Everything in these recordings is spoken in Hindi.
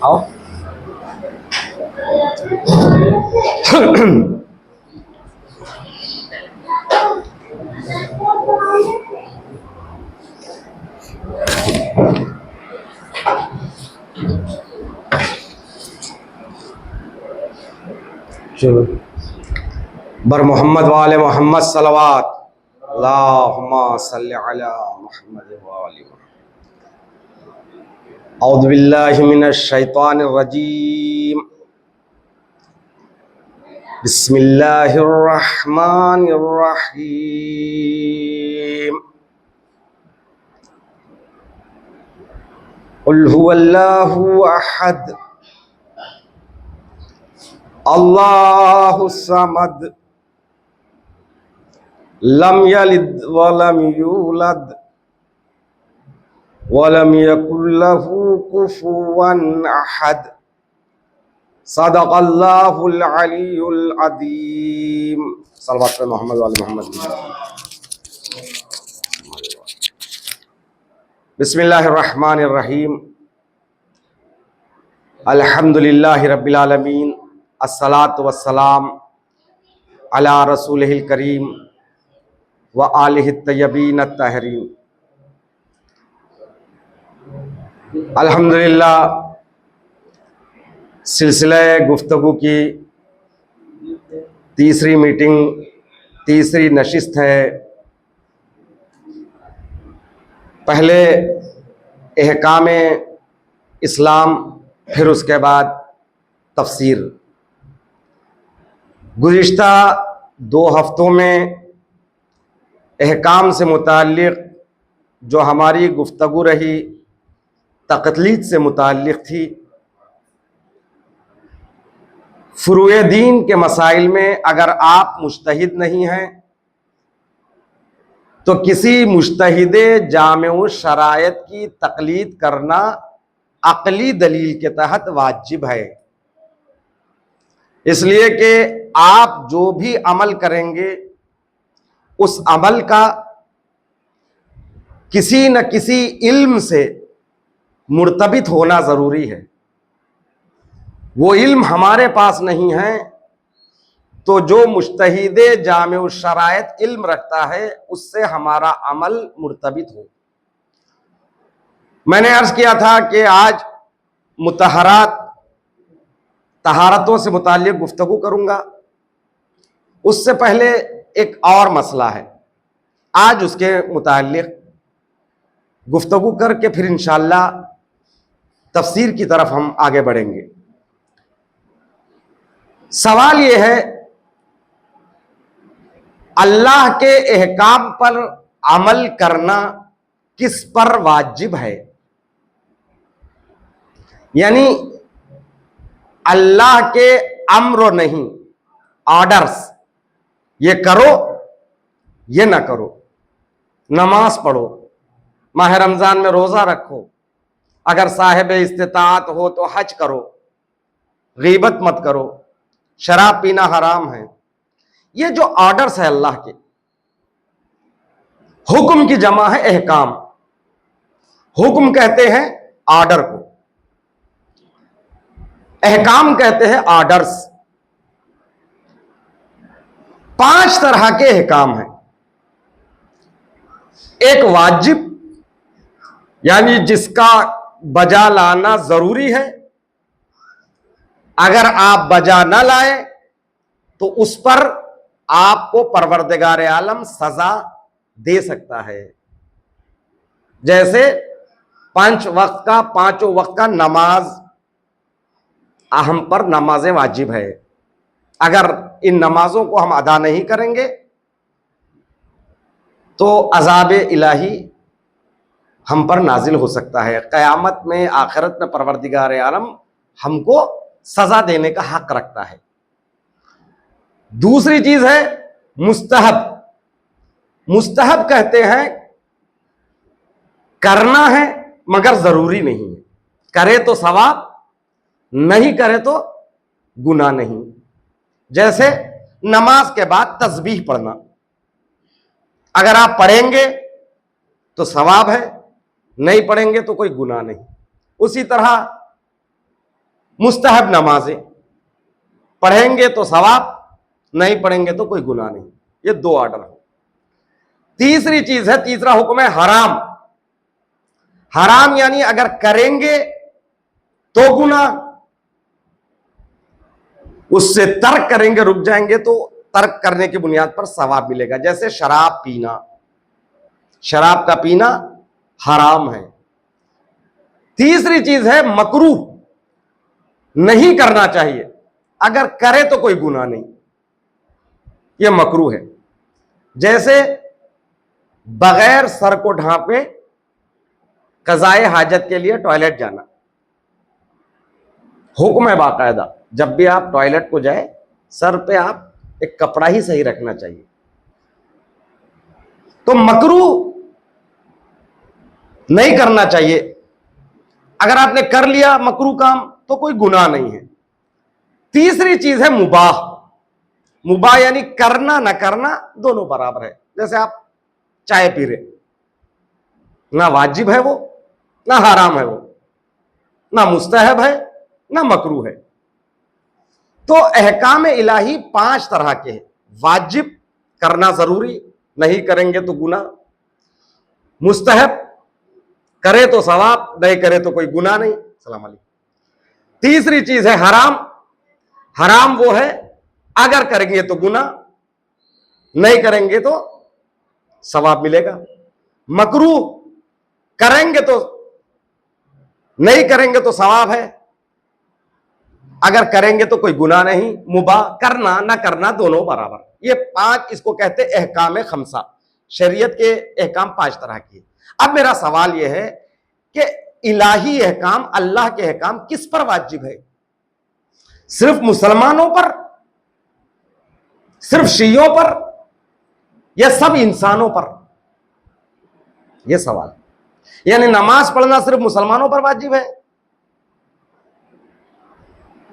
आओ। चलो बर मोहम्मद वाले मोहम्मद सलवात अल्लाहुम्मा सल्लि अला मुहम्मद वाले औज़ु बिल्लाहि मिनश शैतानिर रजीम बिस्मिल्लाहिर रहमानिर रहीम कुल हुवल्लाहु अहद अल्लाहुस समद लम यलिद वलम यूलद वलम यकुल लहू कुफुवन अहद सदक़ल्लाहुल अलीयुल अज़ीम। सल्लल्लाहु अलैहि मोहम्मद वाले मोहम्मद। बिस्मिल्लाहिर रहमानिर रहीम अल्हम्दुलिल्लाहि रब्बिल आलमीन अस्सलातु वस्सलाम अला रसूलिहिल करीम व आलिहि तय्यबीन अत्ताहिरीन। अल्हम्दुलिल्लाह सिलसिले गुफ्तगू की तीसरी मीटिंग, तीसरी नशिस्त है। पहले एहकाम इस्लाम, फिर उसके बाद तफसीर। गुज़िश्ता 2 हफ्तों में एहकाम से मुताल्लिक़ जो हमारी गुफ्तगू रही तक़लीद से मुताल्लिक़ थी। फ़ुरूए दीन के मसाइल में अगर आप मुज्तहिद नहीं हैं तो किसी मुज्तहिदे जामिउ शरायत की तक़लीद करना अक़ली दलील के तहत वाजिब है। इसलिए कि आप जो भी अमल करेंगे उस अमल का किसी न किसी इल्म से मुर्तबित होना ज़रूरी है। वो इल्म हमारे पास नहीं है तो जो मुज्तहिदे जामिउ शरायत इल्म रखता है उससे हमारा अमल मुर्तबित हो। मैंने अर्ज़ किया था कि आज मुतहरात, तहारतों से मुताल्लिक़ गुफ्तगू करूँगा। उससे पहले एक और मसला है, आज उसके मुताल्लिक़ गुफ्तगू करके फिर इंशाअल्लाह तफसीर की तरफ हम आगे बढ़ेंगे। सवाल यह है, अल्लाह के एहकाम पर अमल करना किस पर वाजिब है? यानी अल्लाह के अम्र नहीं, ऑर्डर्स, ये करो ये ना करो। नमाज पढ़ो, माह रमजान में रोजा रखो, अगर साहिब इस्तिताअत हो तो हज करो, गीबत मत करो, शराब पीना हराम है। ये जो ऑर्डर्स है अल्लाह के, हुक्म की जमा है एहकाम। हुक्म कहते हैं ऑर्डर को, एहकाम कहते हैं ऑर्डर्स। 5 तरह के एहकाम हैं। एक वाजिब, यानी जिसका बजा लाना जरूरी है, अगर आप बजा न लाए तो उस पर आपको परवरदिगार आलम सजा दे सकता है। जैसे 5 वक्त का, 5 वक्त का नमाज हम पर नमाज वाजिब है। अगर इन नमाजों को हम अदा नहीं करेंगे तो अजाब इलाही हम पर नाजिल हो सकता है। क़यामत में, आखिरत में परवरदिगार आलम हमको सजा देने का हक रखता है। दूसरी चीज है मुस्तहब। मुस्तहब कहते हैं करना है मगर जरूरी नहीं है, करे तो सवाब, नहीं करे तो गुनाह नहीं। जैसे नमाज के बाद तस्बीह पढ़ना। अगर आप पढ़ेंगे तो सवाब है, नहीं पढ़ेंगे तो कोई गुनाह नहीं। उसी तरह मुस्तहब नमाजें, पढ़ेंगे तो सवाब, नहीं पढ़ेंगे तो कोई गुनाह नहीं। ये दो ऑर्डर है। तीसरी चीज है, तीसरा हुक्म है हराम। हराम यानी अगर करेंगे तो गुनाह, उससे तर्क करेंगे, रुक जाएंगे तो तर्क करने की बुनियाद पर सवाब मिलेगा। जैसे शराब पीना, शराब का पीना हराम है। तीसरी चीज है मकरूह, नहीं करना चाहिए, अगर करे तो कोई गुनाह नहीं, यह मकरूह है। जैसे बगैर सर को ढांपे कज़ाए हाजत के लिए टॉयलेट जाना, हुक्म है बाकायदा, जब भी आप टॉयलेट को जाए सर पे आप एक कपड़ा ही सही रखना चाहिए। तो मकरूह नहीं करना चाहिए। अगर आपने कर लिया मकरूह काम तो कोई गुनाह नहीं है। तीसरी चीज है मुबाह। मुबाह यानी करना ना करना दोनों बराबर है। जैसे आप चाय पी रहे, ना वाजिब है वो, ना हराम है वो, ना मुस्तहब है, ना मकरूह है। तो अहकाम इलाही 5 तरह के हैं। वाजिब करना जरूरी, नहीं करेंगे तो गुनाह। मुस्तहब करे तो सवाब, नहीं करे तो कोई गुनाह नहीं। सलाम अलैकुम। तीसरी चीज है हराम। हराम वो है अगर करेंगे तो गुनाह, नहीं करेंगे तो सवाब मिलेगा। मकरूह करेंगे तो, नहीं करेंगे तो सवाब है, अगर करेंगे तो कोई गुनाह नहीं। मुबाह करना ना करना दोनों बराबर। ये 5 इसको कहते हैं अहकाम खमसा। शरीयत के अहकाम 5 तरह के। अब मेरा सवाल यह है कि इलाही अहकाम, अल्लाह के अहकाम किस पर वाजिब है? सिर्फ मुसलमानों पर, सिर्फ शियों पर, या सब इंसानों पर? यह सवाल। यानी नमाज पढ़ना सिर्फ मुसलमानों पर वाजिब है,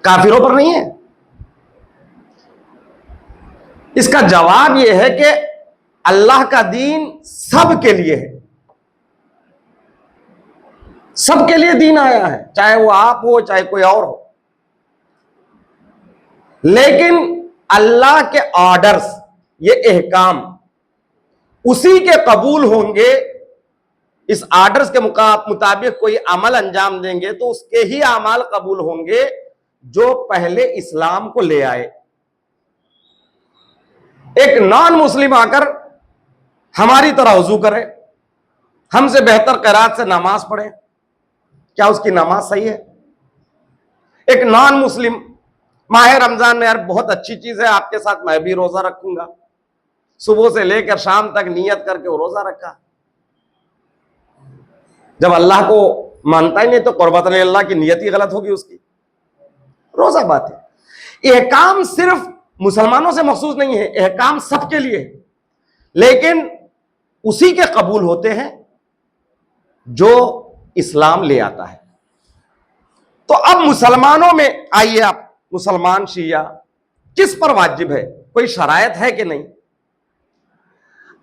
काफिरों पर नहीं है? इसका जवाब यह है कि अल्लाह का दीन सबके लिए है। सबके लिए दीन आया है, चाहे वो आप हो चाहे कोई और हो। लेकिन अल्लाह के ऑर्डर्स, ये अहकाम उसी के कबूल होंगे। इस ऑर्डर्स के मुताबिक कोई अमल अंजाम देंगे तो उसके ही अमाल कबूल होंगे जो पहले इस्लाम को ले आए। एक नॉन मुस्लिम आकर हमारी तरह वजू करे, हमसे बेहतर क़िराअत से नमाज पढ़े, क्या उसकी नमाज सही है? एक नॉन मुस्लिम माह रमजान में, यार बहुत अच्छी चीज है, आपके साथ मैं भी रोजा रखूंगा, सुबह से लेकर शाम तक नियत करके वो रोजा रखा। जब अल्लाह को मानता ही नहीं तो कुर्बतन अल्लाह की नियत ही गलत होगी उसकी। रोजा बात है। एहकाम सिर्फ मुसलमानों से मखसूस नहीं है, एहकाम सबके लिए है, लेकिन उसी के कबूल होते हैं जो इस्लाम ले आता है। तो अब मुसलमानों में आइए आप, मुसलमान शिया किस पर वाजिब है? कोई शरायत है कि नहीं?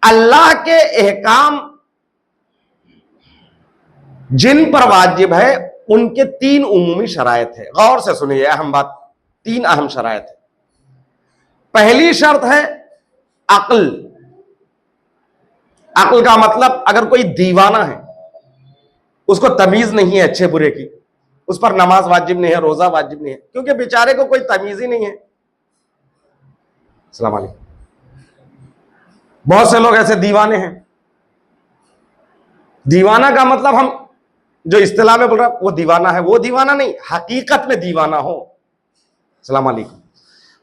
अल्लाह के एहकाम जिन पर वाजिब है उनके 3 उमूमी शरायत है। गौर से सुनिए, अहम बात, 3 अहम शरायत है। पहली शर्त है अक्ल। अक्ल का मतलब अगर कोई दीवाना है, उसको तमीज नहीं है अच्छे बुरे की, उस पर नमाज वाजिब नहीं है, रोजा वाजिब नहीं है, क्योंकि बेचारे को कोई तमीज ही नहीं है। अस्सलाम वालेकुम। बहुत से लोग ऐसे दीवाने हैं। दीवाना का मतलब हम जो इस्तिलाह में बोल रहे हैं वो दीवाना है, वो दीवाना नहीं, हकीकत में दीवाना हो। अस्सलाम वालेकुम।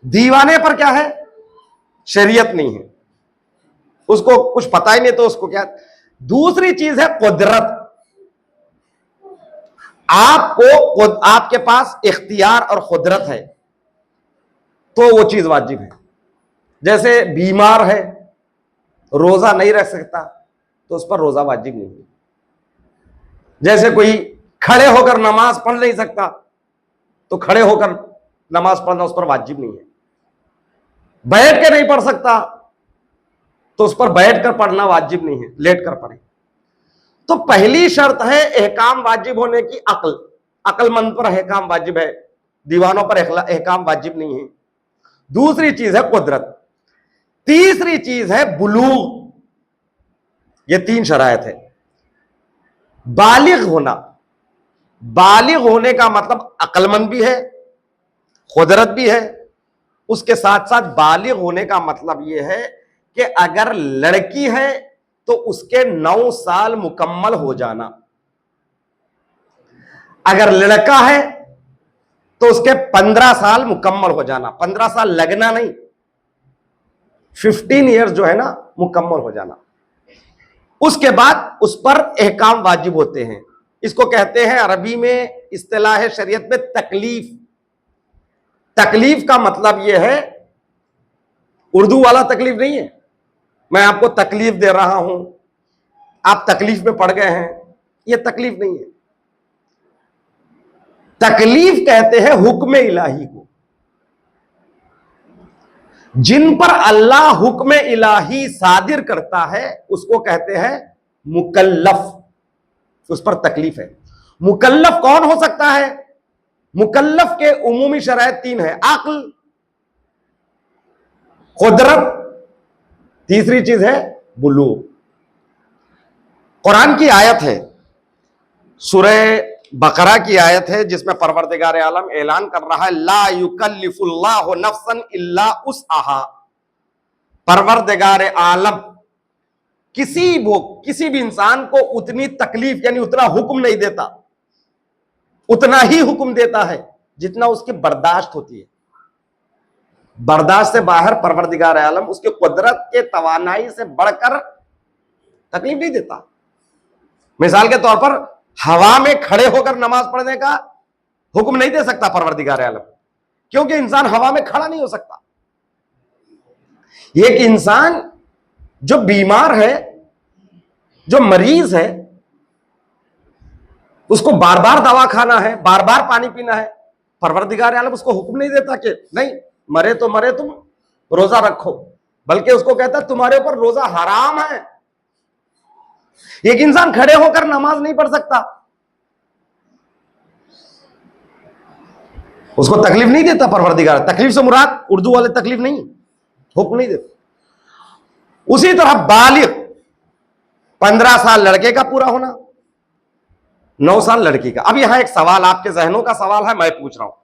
दीवाने पर क्या है? शरीयत नहीं है, उसको कुछ पता ही नहीं, तो उसको क्या? दूसरी चीज है कुदरत। आपको, आपके पास इख्तियार और कुदरत है तो वो चीज वाजिब है। जैसे बीमार है, रोजा नहीं रख सकता, तो उस पर रोजा वाजिब नहीं है। जैसे कोई खड़े होकर नमाज पढ़ नहीं सकता, तो खड़े होकर नमाज पढ़ना उस पर वाजिब नहीं है। बैठ के नहीं पढ़ सकता तो उस पर बैठ कर पढ़ना वाजिब नहीं है, लेट कर पढ़े। तो पहली शर्त है एहकाम वाजिब होने की अक्ल, अक्लमंद पर एहकाम वाजिब है, दीवानों पर एहकाम वाजिब नहीं है। दूसरी चीज है कुदरत, तीसरी चीज है बुलूग। ये तीन शरायत है। बालिग होना, बालिग होने का मतलब अक्लमंद भी है, कुदरत भी है, उसके साथ साथ बालिग होने का मतलब यह है कि अगर लड़की है तो उसके 9 साल मुकम्मल हो जाना, अगर लड़का है तो उसके 15 साल मुकम्मल हो जाना। 15 साल लगना नहीं, 15 ईयर्स जो है ना मुकम्मल हो जाना। उसके बाद उस पर एहकाम वाजिब होते हैं। इसको कहते हैं अरबी में इस्तिलाह शरीयत में तकलीफ। तकलीफ का मतलब यह है, उर्दू वाला तकलीफ नहीं है, मैं आपको तकलीफ दे रहा हूं, आप तकलीफ में पड़ गए हैं, यह तकलीफ नहीं है। तकलीफ कहते हैं हुक्म इलाही को। जिन पर अल्लाह हुक्म इलाही सादिर करता है उसको कहते हैं मुकल्लफ, उस पर तकलीफ है। मुकल्लफ कौन हो सकता है? मुकल्लफ के उमूमी शरायत 3 है, अक्ल, कुदरत, तीसरी चीज है बुलूग। कुरान की आयत है, सूरह बकरा की आयत है, जिसमें परवरदिगार आलम ऐलान कर रहा है ला युकल्लिफुल्लाहु नफ्सन इल्ला उस्अहा। परवरदिगार आलम किसी भी इंसान को उतनी तकलीफ यानी उतना हुक्म नहीं देता, उतना ही हुक्म देता है जितना उसकी बर्दाश्त होती है। बर्दाश्त से बाहर परवरदिगार आलम उसके कुदरत के तवानाई से बढ़कर तकलीफ नहीं देता। मिसाल के तौर पर हवा में खड़े होकर नमाज पढ़ने का हुक्म नहीं दे सकता परवरदिगार आलम, क्योंकि इंसान हवा में खड़ा नहीं हो सकता। एक इंसान जो बीमार है, जो मरीज है, उसको बार बार दवा खाना है, बार बार पानी पीना है, परवरदिगार आलम उसको हुक्म नहीं देता कि नहीं मरे तो मरे, तुम रोजा रखो, बल्कि उसको कहता तुम्हारे ऊपर रोजा हराम है। एक इंसान खड़े होकर नमाज नहीं पढ़ सकता, उसको तकलीफ नहीं देता परवरदिगार। तकलीफ से मुराद उर्दू वाले तकलीफ नहीं, हुक्म नहीं देता। उसी तरह बालिग, 15 साल लड़के का पूरा होना, 9 साल लड़की का। अब यहां एक सवाल, आपके जहनों का सवाल है, मैं पूछ रहा हूं।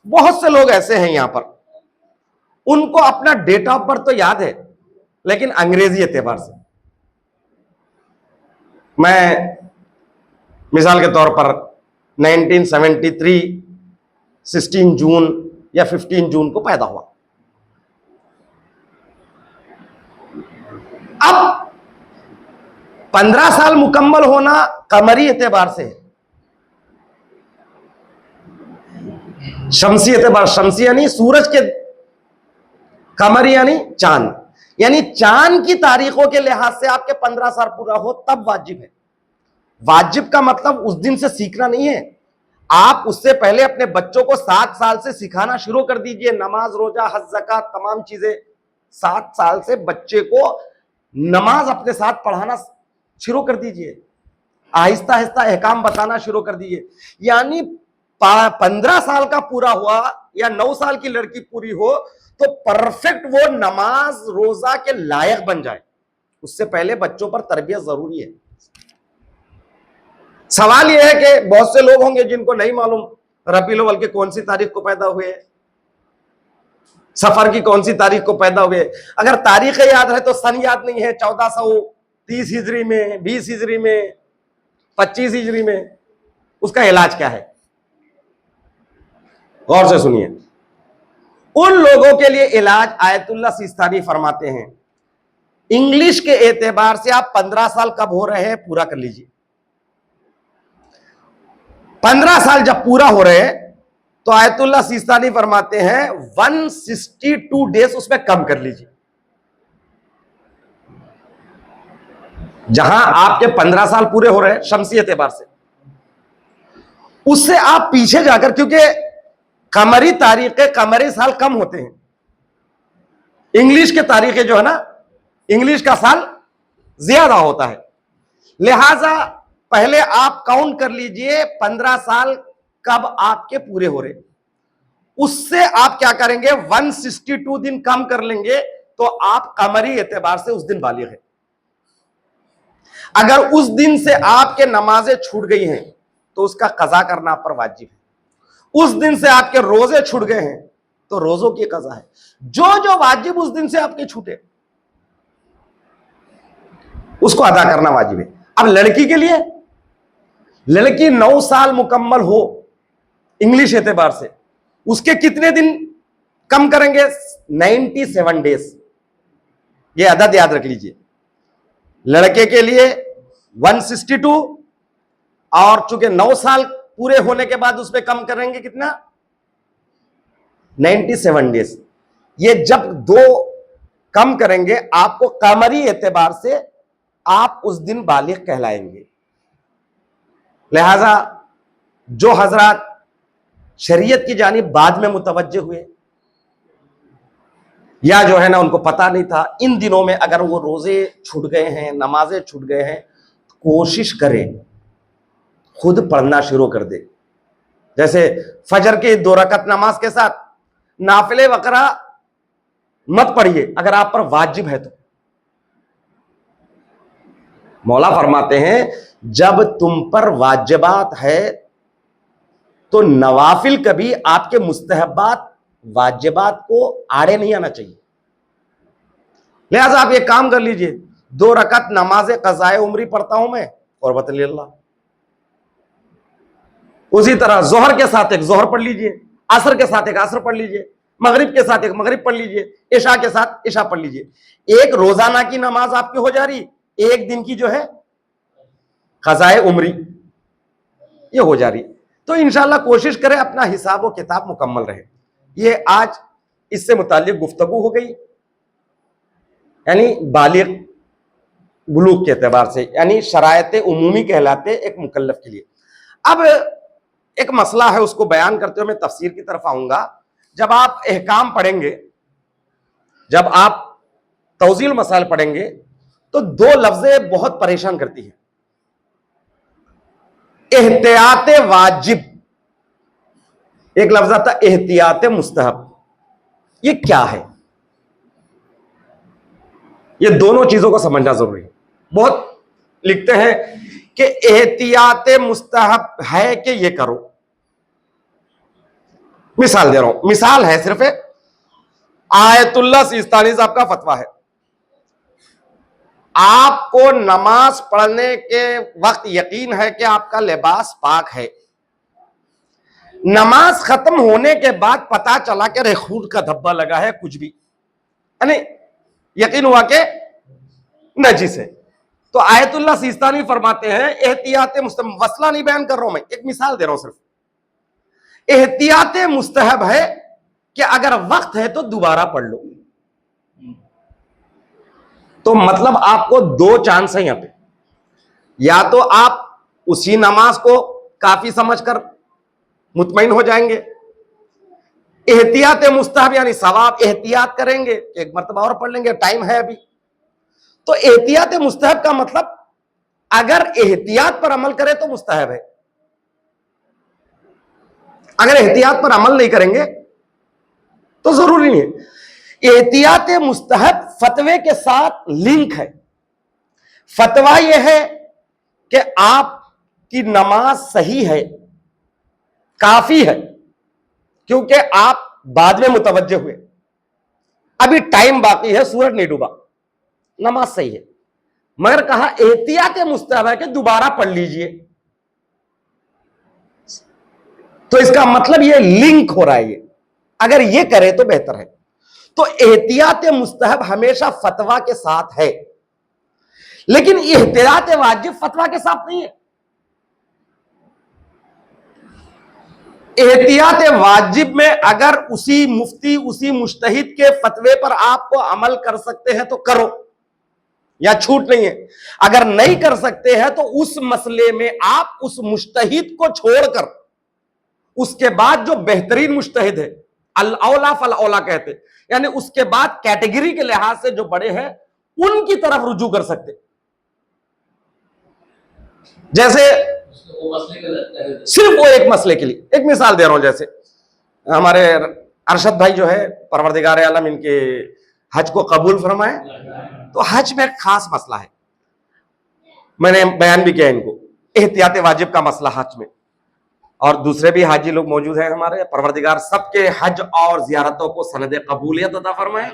बहुत से लोग ऐसे हैं यहां पर, उनको अपना डेट ऑफ बर्थ तो याद है लेकिन अंग्रेजी एतबार से। मैं मिसाल के तौर पर 1973 16 जून या 15 जून को पैदा हुआ। अब 15 साल मुकम्मल होना कमरी एतबार से है, शमसी एतबार, शमसी यानी सूरज के, कमरी यानी चांद, यानी चांद की तारीखों के लिहाज से आपके 15 साल पूरा हो तब वाजिब है। वाजिब का मतलब उस दिन से सीखना नहीं है, आप उससे पहले अपने बच्चों को 7 साल से सिखाना शुरू कर दीजिए। नमाज, रोजा, हज, ज़कात, तमाम चीजें 7 साल से बच्चे को नमाज अपने साथ पढ़ाना शुरू कर दीजिए, आहिस्ता आहिस्ता अहकाम बताना शुरू कर दीजिए। यानी 15 साल का पूरा हुआ या 9 साल की लड़की पूरी हो तो परफेक्ट वो नमाज रोजा के लायक बन जाए, उससे पहले बच्चों पर तरबियत जरूरी है। सवाल यह है कि बहुत से लोग होंगे जिनको नहीं मालूम रबीउल अव्वल के कौन सी तारीख को पैदा हुए, सफर की कौन सी तारीख को पैदा हुए। अगर तारीख याद है तो सन याद नहीं है, 1430 हिजरी में, 20 हिजरी में, 25 हिजरी में, उसका इलाज क्या है? गौर से सुनिए। उन लोगों के लिए इलाज आयतुल्लाह सिस्तानी फरमाते हैं, इंग्लिश के एतबार से आप 15 साल कब हो रहे हैं पूरा कर लीजिए। 15 साल जब पूरा हो रहे हैं तो आयतुल्लाह सिस्तानी फरमाते हैं 162 डेज उसमें कम कर लीजिए। जहां आपके 15 साल पूरे हो रहे हैं शमसी एतबार से, उससे आप पीछे जाकर, क्योंकि कमरी तारीख, कमरी साल कम होते हैं, इंग्लिश के तारीखें जो है ना, इंग्लिश का साल ज्यादा होता है, लिहाजा पहले आप काउंट कर लीजिए 15 साल कब आपके पूरे हो रहे, उससे आप क्या करेंगे 162 दिन कम कर लेंगे तो आप कमरी एतबार से उस दिन बालिग है। अगर उस दिन से आपके नमाजें छूट गई हैं तो उसका कज़ा करना आप पर वाजिब है। उस दिन से आपके रोजे छूट गए हैं तो रोजों की कज़ा है। जो जो वाजिब उस दिन से आपके छूटे उसको अदा करना वाजिब है। अब लड़की के लिए, लड़की 9 साल मुकम्मल हो इंग्लिश एतबार से, उसके कितने दिन कम करेंगे? 97 डेज। ये अदद याद रख लीजिए। लड़के के लिए 162 और चूंकि 9 साल पूरे होने के बाद उसमें कम करेंगे कितना? 97 डेज। ये जब दो कम करेंगे आपको कमरी एतबार से आप उस दिन बालिग कहलाएंगे। लिहाजा जो हजरात शरीयत की जानिब बाद में मुतवज्जे हुए या जो है ना उनको पता नहीं था, इन दिनों में अगर वो रोजे छूट गए हैं, नमाजें छूट गए हैं, कोशिश करें खुद पढ़ना शुरू कर दे। जैसे फजर की 2 रकत नमाज के साथ नाफिले वकरा मत पढ़िए अगर आप पर वाजिब है तो। मौला फरमाते हैं जब तुम पर वाजिबात है तो नवाफिल कभी आपके मुस्तहबात वाजिबात को आड़े नहीं आना चाहिए। लिहाजा आप ये काम कर लीजिए, 2 रकत नमाज क़ज़ाए उम्री पढ़ता हूं मैं और बतली अल्लाह। उसी तरह जोहर के साथ एक जोहर पढ़ लीजिए, असर के साथ एक असर पढ़ लीजिए, मगरिब के साथ एक मगरिब पढ़ लीजिए, इशा के साथ इशा पढ़ लीजिए। एक रोजाना की नमाज आपकी हो जा रही, एक दिन की जो है क़ज़ाए उम्री ये हो जा रही। तो इंशाअल्लाह कोशिश करें अपना हिसाब व किताब मुकम्मल रहे। ये आज इससे मुताल्लिक गुफ्तगू हो गई, यानी बालिग बुलूग के एतबार से, यानी शरायत उमूमी कहलाते एक मुकल्लफ के लिए। अब एक मसला है उसको बयान करते हुए मैं तफसीर की तरफ आऊंगा। जब आप अहकाम पढ़ेंगे, जब आप तौजील मसाइल पढ़ेंगे तो 2 लफ्ज़ें बहुत परेशान करती है। एहतियात वाजिब, एक लफ्ज़ आता एहतियात मुस्तहब। ये क्या है? ये दोनों चीजों को समझना जरूरी है। बहुत लिखते हैं कि एहतियात मुस्तहब है कि ये करो। मिसाल दे रहा हूं, मिसाल है सिर्फ आयतुल्लाह सिस्तानी साहब का फतवा है। आपको नमाज पढ़ने के वक्त यकीन है कि आपका लिबास पाक है, नमाज खत्म होने के बाद पता चला कि अरे खून का धब्बा लगा है, कुछ भी यानी यकीन हुआ कि नजिस है, तो आयतुल्लाह सिस्तानी फरमाते हैं एहतियात मुस्तहब, मसला नहीं बयान कर रहा हूं मैं, एक मिसाल दे रहा हूं सिर्फ। एहतियात मुस्तहब है कि अगर वक्त है तो दोबारा पढ़ लो। तो मतलब आपको 2 चांस है यहां पे, या तो आप उसी नमाज को काफी समझकर मुतमईन हो जाएंगे, एहतियात मुस्तहब यानी सवाब एहतियात करेंगे, एक मरतबा और पढ़ लेंगे, टाइम है अभी। तो एहतियात मुस्तहब का मतलब अगर एहतियात पर अमल करें तो मुस्तहब है, अगर एहतियात पर अमल नहीं करेंगे तो जरूरी नहीं है। एहतियात मुस्तहब फतवे के साथ लिंक है। फतवा यह है कि आपकी नमाज सही है, काफी है, क्योंकि आप बाद में मुतवज्जे हुए, अभी टाइम बाकी है, सूरज नहीं डूबा, नमाज सही है। मगर कहा एहतियात मुस्तहब है कि दोबारा पढ़ लीजिए, तो इसका मतलब ये लिंक हो रहा है, ये अगर ये करे तो बेहतर है। तो एहतियात मुस्तहब हमेशा फतवा के साथ है, लेकिन एहतियात वाजिब फतवा के साथ नहीं है। एहतियात वाजिब में अगर उसी मुफ्ती उसी मुज्तहिद के फतवे पर आपको अमल कर सकते हैं तो करो, या छूट नहीं है। अगर नहीं कर सकते हैं तो उस मसले में आप उस मुज्तहिद को छोड़कर उसके बाद जो बेहतरीन मुज्तहिद है अल औला फल औला कहते, यानी उसके बाद कैटेगरी के लिहाज से जो बड़े हैं उनकी तरफ रुजू कर सकते। जैसे सिर्फ वो एक मसले के लिए एक मिसाल दे रहा हूं, जैसे हमारे अरशद भाई जो है परवरदिगार आलम इनके हज को कबूल फरमाए, तो हज में एक खास मसला है, मैंने बयान भी किया इनको, एहतियात वाजिब का मसला हज में। और दूसरे भी हाजी लोग मौजूद हैं हमारे, परवरदिगार सबके हज और जियारतों को सनद कबूलियत अता फरमाए,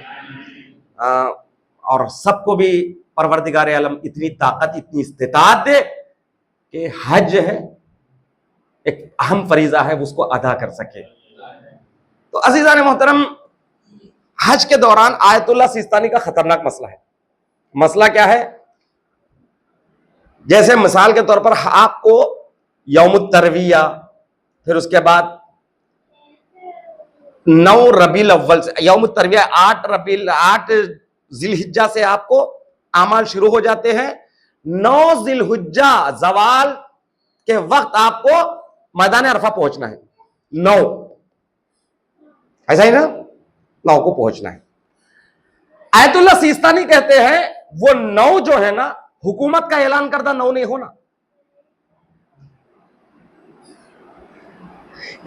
और सबको भी परवरदिगार आलम इतनी ताकत इतनी इस्तिताअत दे कि हज है एक अहम फरीजा है उसको अदा कर सके। तो अजीजान मोहतरम, हज के दौरान आयतुल्लाह सिस्तानी का खतरनाक मसला है। मसला क्या है? जैसे मिसाल के तौर पर आपको यौमुत तरविया, फिर उसके बाद 9 रबील अव्वल से, यौमुत तरविया 8 जिलहिज्जा से आपको आमाल शुरू हो जाते हैं। 9 जिलहिज्जा जवाल के वक्त आपको मैदान अरफा पहुंचना है। 9, ऐसा ही ना, 9 को पहुंचना है। आयतुल्लाह सिस्तानी कहते हैं वो 9 जो है ना, हुकूमत का ऐलान करदा 9 नहीं होना,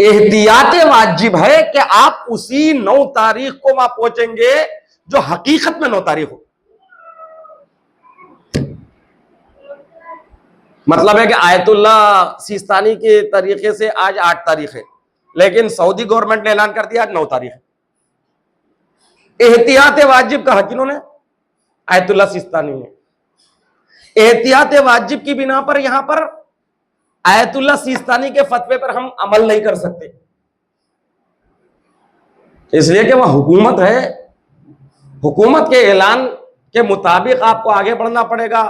एहतियात वाजिब है कि आप उसी 9 तारीख को वहां पहुंचेंगे जो हकीकत में 9 तारीख हो। मतलब है कि आयतुल्लाह सिस्तानी के तरीके से आज 8 तारीख है, लेकिन सऊदी गवर्नमेंट ने ऐलान कर दिया आज 9 तारीख है। एहतियात वाजिब कहा किन्होंने? आयतुल्लाह सिस्तानी ने। एहतियात वाजिब की बिना पर यहां पर आयतुल्लाह सिस्तानी के फतवे पर हम अमल नहीं कर सकते, इसलिए कि वह हुकूमत है, हुकूमत के ऐलान के मुताबिक आपको आगे बढ़ना पड़ेगा।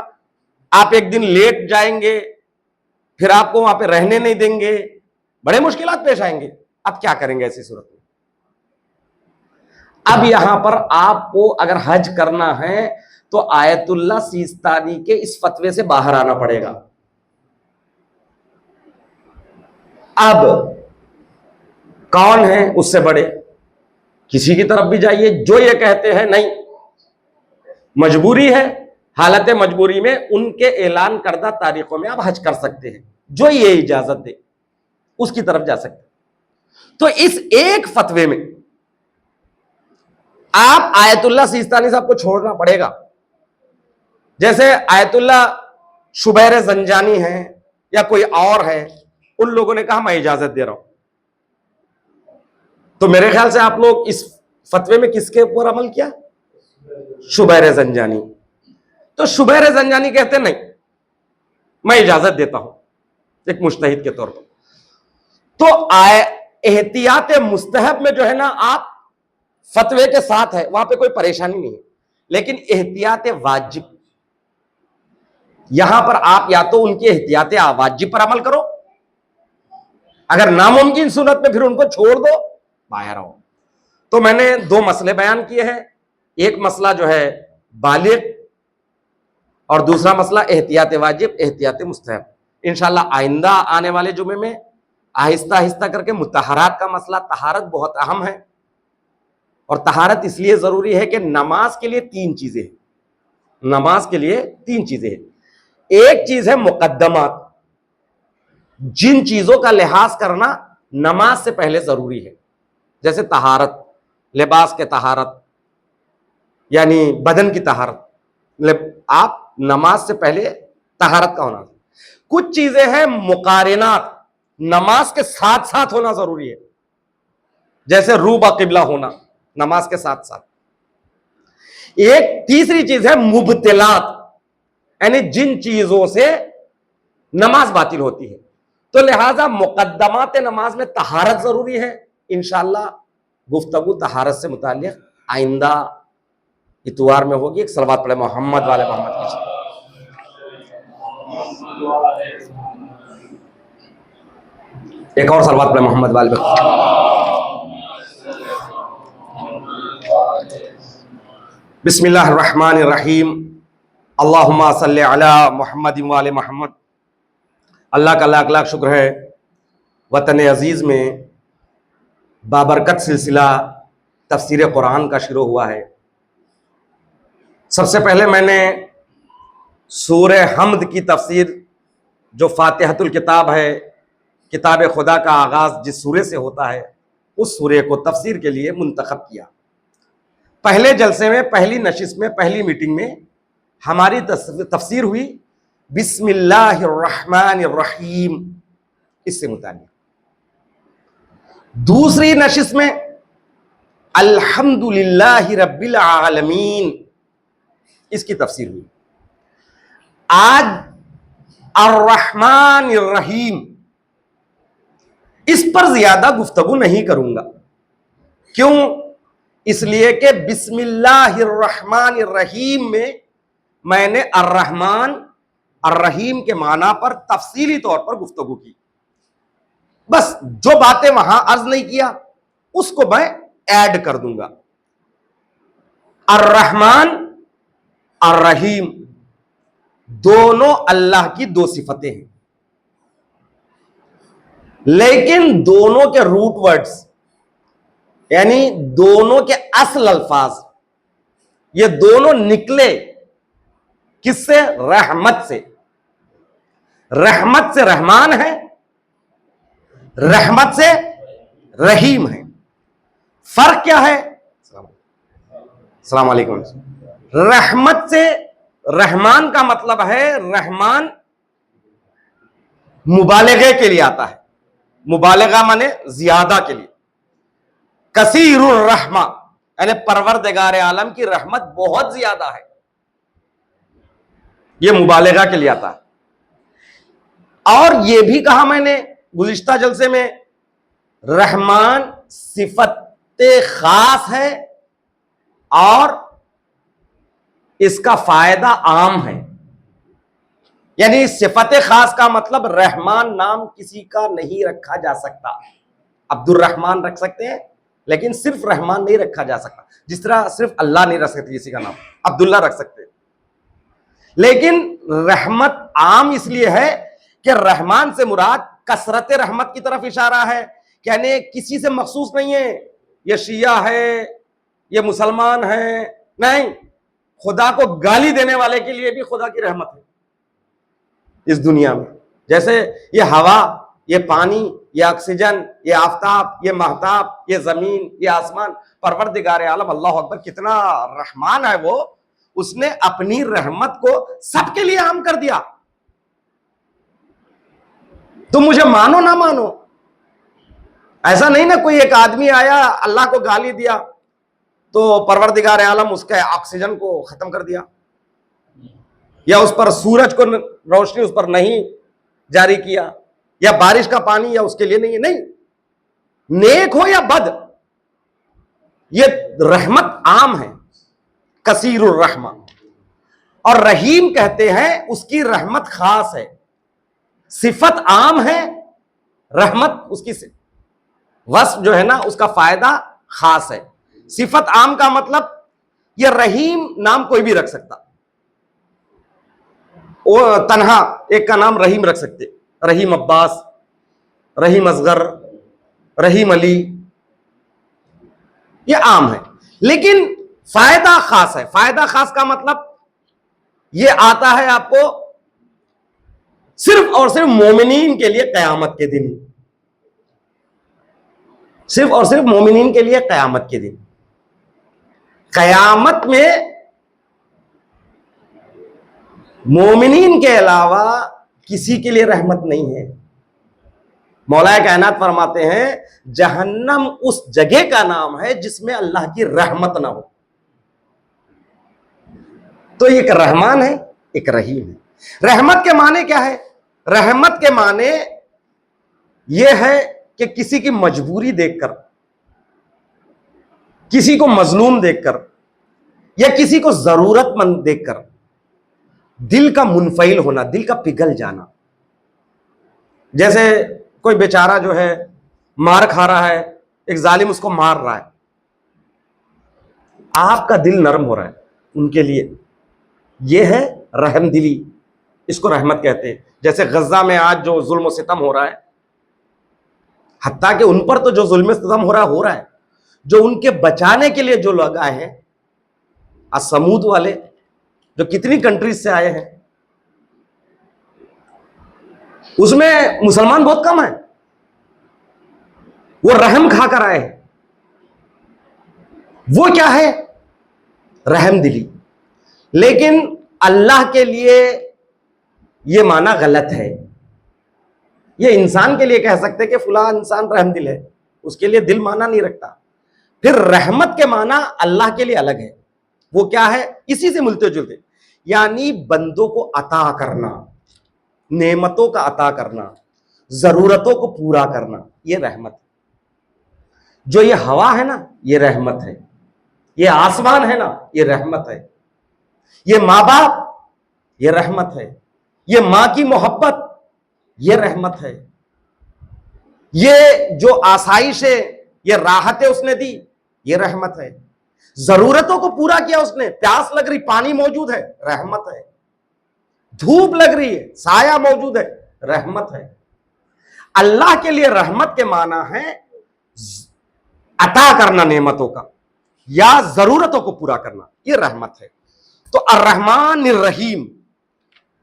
आप एक दिन लेट जाएंगे, फिर आपको वहां पे रहने नहीं देंगे, बड़े मुश्किलात पेश आएंगे। अब क्या करेंगे ऐसी सूरत में? अब यहां पर आपको अगर हज करना है तो आयतुल्लाह सिस्तानी के इस फतवे से बाहर आना पड़ेगा। अब कौन है उससे बड़े? किसी की तरफ भी जाइए जो ये कहते हैं नहीं मजबूरी है, हालत मजबूरी में उनके ऐलान करदा तारीखों में आप हज कर सकते हैं, जो ये इजाजत दे उसकी तरफ जा सकते। तो इस एक फतवे में आप आयतुल्लाह सिस्तानी साहब को छोड़ना पड़ेगा। जैसे आयतुल्लाह शुबैर जंजानी है या कोई और है, उन लोगों ने कहा मैं इजाजत दे रहा हूं, तो मेरे ख्याल से आप लोग इस फतवे में किसके ऊपर अमल किया? शुबैर जंजानी। तो शुबैर जंजानी कहते नहीं मैं इजाजत देता हूं एक मुज्तहिद के तौर पर। तो एहतियात मुस्तहब में जो है ना, आप फतवे के साथ है, वहां पे कोई परेशानी नहीं है, लेकिन एहतियात वाजिब, यहां पर आप या तो उनकी एहतियात वाजिब पर अमल करो, अगर नामुमकिन सूरत में फिर उनको छोड़ दो, बाहर आओ। तो मैंने 2 मसले बयान किए हैं, एक मसला जो है बालिग और दूसरा मसला एहतियात वाजिब एहतियात मुस्तहब। इंशाअल्लाह आइंदा आने वाले जुमे में आहिस्ता आहिस्ता करके मुतहरात का मसला, तहारत बहुत अहम है, और तहारत इसलिए जरूरी है कि नमाज के लिए 3 चीजें हैं। नमाज के लिए 3 चीजें हैं। एक चीज है मुकद्दमात, जिन चीजों का लिहाज करना नमाज से पहले जरूरी है, जैसे तहारत, लिबास के तहारत यानी बदन की तहारत, आप नमाज से पहले तहारत का होना। कुछ चीजें हैं मुकारिनात, नमाज के साथ साथ होना जरूरी है, जैसे रूबा किबला होना नमाज के साथ साथ। एक तीसरी चीज है मुबतिलात, यानी जिन चीजों से नमाज बातिल होती है। तो लिहाजा मुकद्दमात नमाज में तहारत जरूरी है। इंशाअल्लाह गुफ्तगू तहारत से मुताल्लिक आइंदा इतवार में होगी। एक सलवात पढ़े मोहम्मद वाले मोहम्मद की। एक और सलवात पढ़े मोहम्मद वाले। बिस्मिल्लाहिर्रहमानिर्रहीम, अल्लाहुम्मा सल्ली अला मुहम्मद व आले मोहम्मद। अल्लाह का लाख लाख शुक्र है, वतन अजीज़ में बाबरकत सिलसिला तफसीर कुरान का शुरू हुआ है। सबसे पहले मैंने सूरे हमद की तफसीर, जो फातिहतुल किताब है, किताब खुदा का आगाज जिस सूरे से होता है, उस सूरे को तफसीर के लिए मुंतखब किया। पहले जलसे में, पहली नशिस्त में, पहली मीटिंग में हमारी तफसीर हुई बिस्मिल्लाहिर्रहमानिर्रहीम, इससे मुताल्लिक़। दूसरी नशिस्त में अल्हम्दुलिल्लाहि रब्बिल आलमीन, इसकी तफसीर हुई। आज अर्रहमानिर्रहीम, इस पर ज्यादा गुफ्तगू नहीं करूंगा। क्यों? इसलिए कि बिस्मिल्लाहिर्रहमानिर्रहीम में मैंने अर्रहमान अर्रहीम के माना पर तफसीली तौर पर गुफ्तगू की। बस जो बातें वहां अर्ज नहीं किया उसको मैं ऐड कर दूंगा। अर्रहमान अर्रहीम दोनों अल्लाह की दो सिफतें हैं, लेकिन दोनों के रूट वर्ड्स यानी दोनों के असल अल्फाज, ये दोनों निकले किससे? रहमत से। रहमत से रहमान है, रहमत से रहीम है। फर्क क्या है? अस्सलाम वालेकुम। रहमत से रहमान का मतलब है, रहमान मुबालगे के लिए आता है, मुबालगा माने ज्यादा के लिए। कसीरुर रहमा यानी परवरदिगार आलम की रहमत बहुत ज्यादा है, यह मुबालगा के लिए आता है। और यह भी कहा मैंने गुज़िश्ता जलसे में, रहमान सिफत खास है और इसका फायदा आम है। यानी सिफत खास का मतलब रहमान नाम किसी का नहीं रखा जा सकता। अब्दुल रहमान रख सकते हैं, लेकिन सिर्फ रहमान नहीं रखा जा सकता। जिस तरह सिर्फ अल्लाह नहीं रख सकते किसी का नाम, अब्दुल्ला रख सकते हैं। लेकिन रहमत आम इसलिए है कि रहमान से मुराद कसरत रहमत की तरफ इशारा है, यानी किसी से मखसूस नहीं है, ये शिया है, ये मुसलमान है, नहीं, खुदा को गाली देने वाले के लिए भी खुदा की रहमत है इस दुनिया में। जैसे ये हवा, ये पानी, ये ऑक्सीजन, ये आफताब, ये महताब, ये जमीन, ये आसमान, परवरदिगार आलम अल्लाह अकबर कितना रहमान है वो, उसने अपनी रहमत को सबके लिए आम कर दिया। तुम मुझे मानो ना मानो, ऐसा नहीं ना कोई एक आदमी आया अल्लाह को गाली दिया तो परवरदिगार आलम उसके ऑक्सीजन को खत्म कर दिया, या उस पर सूरज को रोशनी उस पर नहीं जारी किया, या बारिश का पानी या उसके लिए नहीं। नहीं, नेक हो या बद, ये रहमत आम है, कसीरुर रहमा। और रहीम कहते हैं उसकी रहमत खास है। सिफत आम है, रहमत उसकी वस्फ जो है ना उसका फायदा खास है। सिफत आम का मतलब ये रहीम नाम कोई भी रख सकता, वो तन्हा एक का नाम रहीम रख सकते, रहीम अब्बास, रहीम असगर, रहीम अली, ये आम है। लेकिन फायदा खास है। फायदा खास का मतलब ये आता है आपको सिर्फ और सिर्फ मोमिनीन के लिए कयामत के दिन, सिर्फ और सिर्फ मोमिनीन के लिए कयामत के दिन। कयामत में मोमिनीन के अलावा किसी के लिए रहमत नहीं है। मौलाए कायनात फरमाते हैं जहन्नम उस जगह का नाम है जिसमें अल्लाह की रहमत ना हो। तो एक रहमान है, एक रहीम है। रहमत के माने क्या है? रहमत के माने यह है कि किसी की मजबूरी देखकर, किसी को मजलूम देखकर, या किसी को जरूरतमंद देखकर दिल का मुनफिल होना, दिल का पिघल जाना। जैसे कोई बेचारा जो है मार खा रहा है, एक जालिम उसको मार रहा है, आपका दिल नरम हो रहा है उनके लिए, यह है रहमदिली, इसको रहमत कहते हैं। जैसे गजा में आज जो जुल्म सितम हो रहा है, हत्ता कि उन पर तो जो जुल्म सितम हो रहा है, जो उनके बचाने के लिए जो लोग आए हैं, असमूद वाले जो कितनी कंट्रीज से आए हैं, उसमें मुसलमान बहुत कम है, वो रहम खाकर आए हैं। वो क्या है? रहम दिली। लेकिन अल्लाह के लिए यह माना गलत है। ये इंसान के लिए कह सकते कि फुला इंसान रहम दिल है, उसके लिए दिल माना नहीं रखता। फिर रहमत के माना अल्लाह के लिए अलग है। वो क्या है? इसी से मिलते जुलते, यानी बंदों को अता करना, नेमतों का अता करना, जरूरतों को पूरा करना, ये रहमत है। जो ये हवा है ना, ये रहमत है। ये आसमान है ना, ये रहमत है। ये माँ बाप, ये रहमत है। ये माँ की मोहब्बत, ये रहमत है। ये जो आसाइश है, ये राहतें उसने दी, ये रहमत है। जरूरतों को पूरा किया उसने, प्यास लग रही पानी मौजूद है, रहमत है। धूप लग रही है, साया मौजूद है, रहमत है। अल्लाह के लिए रहमत के माना है अता करना नेमतों का, या जरूरतों को पूरा करना, ये रहमत है। तो अर्रहमान रहीम,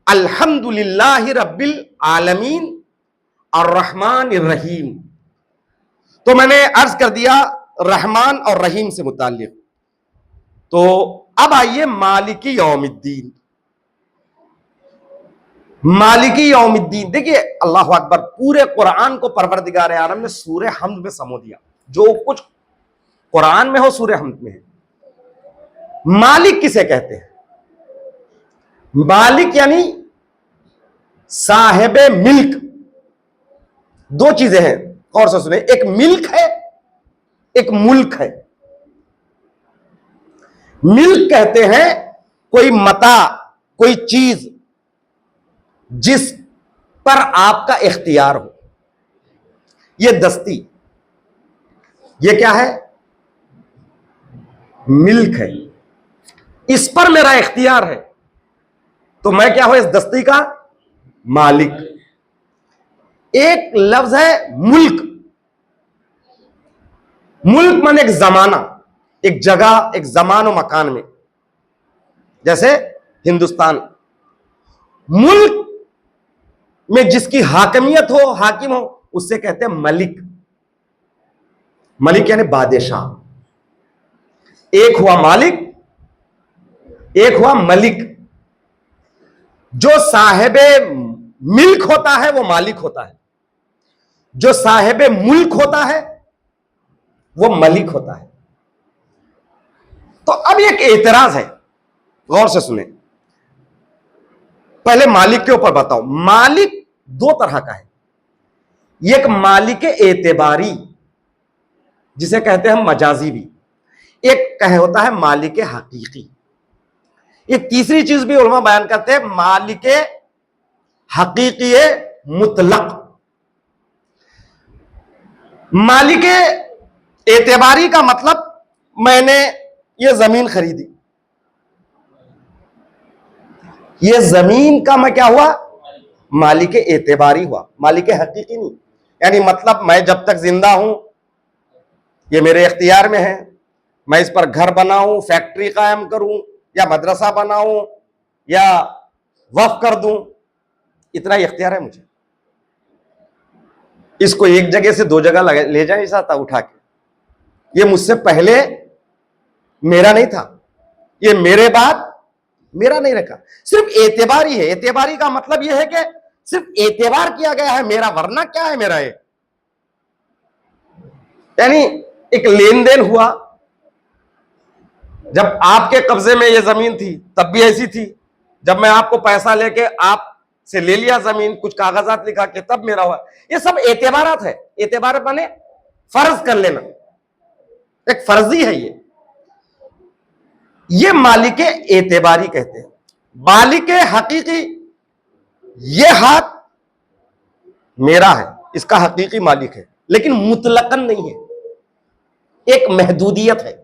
अल्हम्दुलिल्लाहि रब्बिल आलमीन, अर्रहमान रहीम। तो मैंने अर्ज कर दिया रहमान और रहीम से मुताल्लिक। तो अब आइए मालिकी यौमिद्दीन। मालिकी यौमिद्दीन, देखिए अल्लाह अकबर, पूरे कुरान को परवरदिगार आलम ने सूरह हम्द में समो दिया। जो कुछ कुरान में हो सूरह हम्द में है। मालिक किसे कहते हैं? मालिक यानी साहिबे मिल्क। दो चीजें हैं, और से सुने, एक मिल्क है, एक मुल्क है। मिल्क कहते हैं कोई मता, कोई चीज जिस पर आपका इख्तियार हो। ये दस्ती, ये क्या है? मिल्क है। इस पर मेरा इख्तियार है, तो मैं क्या हूं? इस दस्ती का मालिक। एक लफ्ज है मुल्क। मुल्क माने एक जमाना, एक जगह, एक जमान और मकान में, जैसे हिंदुस्तान। मुल्क में जिसकी हाकिमियत हो, हाकिम हो, उससे कहते हैं मलिक। मलिक यानी बादशाह। एक हुआ मालिक, एक हुआ मलिक। जो साहिबे मिल्क होता है वो मालिक होता है, जो साहिबे मुल्क होता है वो मलिक होता है। तो अब एक एतराज है, गौर से सुने। पहले मालिक के ऊपर बताओ। मालिक दो तरह का है। एक मालिक एतबारी, जिसे कहते हैं मजाजी भी। एक कह होता है मालिक हकीकी। एक तीसरी चीज भी उलमा बयान करते हैं, मालिक हकीकी मुतलक। मालिक एतबारी का मतलब, मैंने ये जमीन खरीदी, ये जमीन का मैं क्या हुआ? मालिक एतबारी हुआ, मालिक हकीकी नहीं। यानी मतलब मैं जब तक जिंदा हूं ये मेरे इख्तियार में है। मैं इस पर घर बनाऊं, फैक्ट्री कायम करूं, या मदरसा बनाऊं, या वक्फ कर दूं, इतना इख्तियार है मुझे। इसको एक जगह से दो जगह ले जाए ऐसा उठा के, ये मुझसे पहले मेरा नहीं था, ये मेरे बाद मेरा नहीं रखा। सिर्फ एतबारी है। एतबारी का मतलब यह है कि सिर्फ एतबार किया गया है मेरा, वरना क्या है मेरा ये। यानी एक लेन देन हुआ। जब आपके कब्जे में ये जमीन थी तब भी ऐसी थी। जब मैं आपको पैसा लेके आप से ले लिया जमीन, कुछ कागजात लिखा के, तब मेरा हुआ। ये सब एतबारात है। एतबार माने फर्ज कर लेना, एक फर्जी है ये मालिक एतबारी कहते हैं। मालिक हकीकी, ये हाथ मेरा है, इसका हकीकी मालिक है, लेकिन मुतलकन नहीं है, एक महदूदियत है।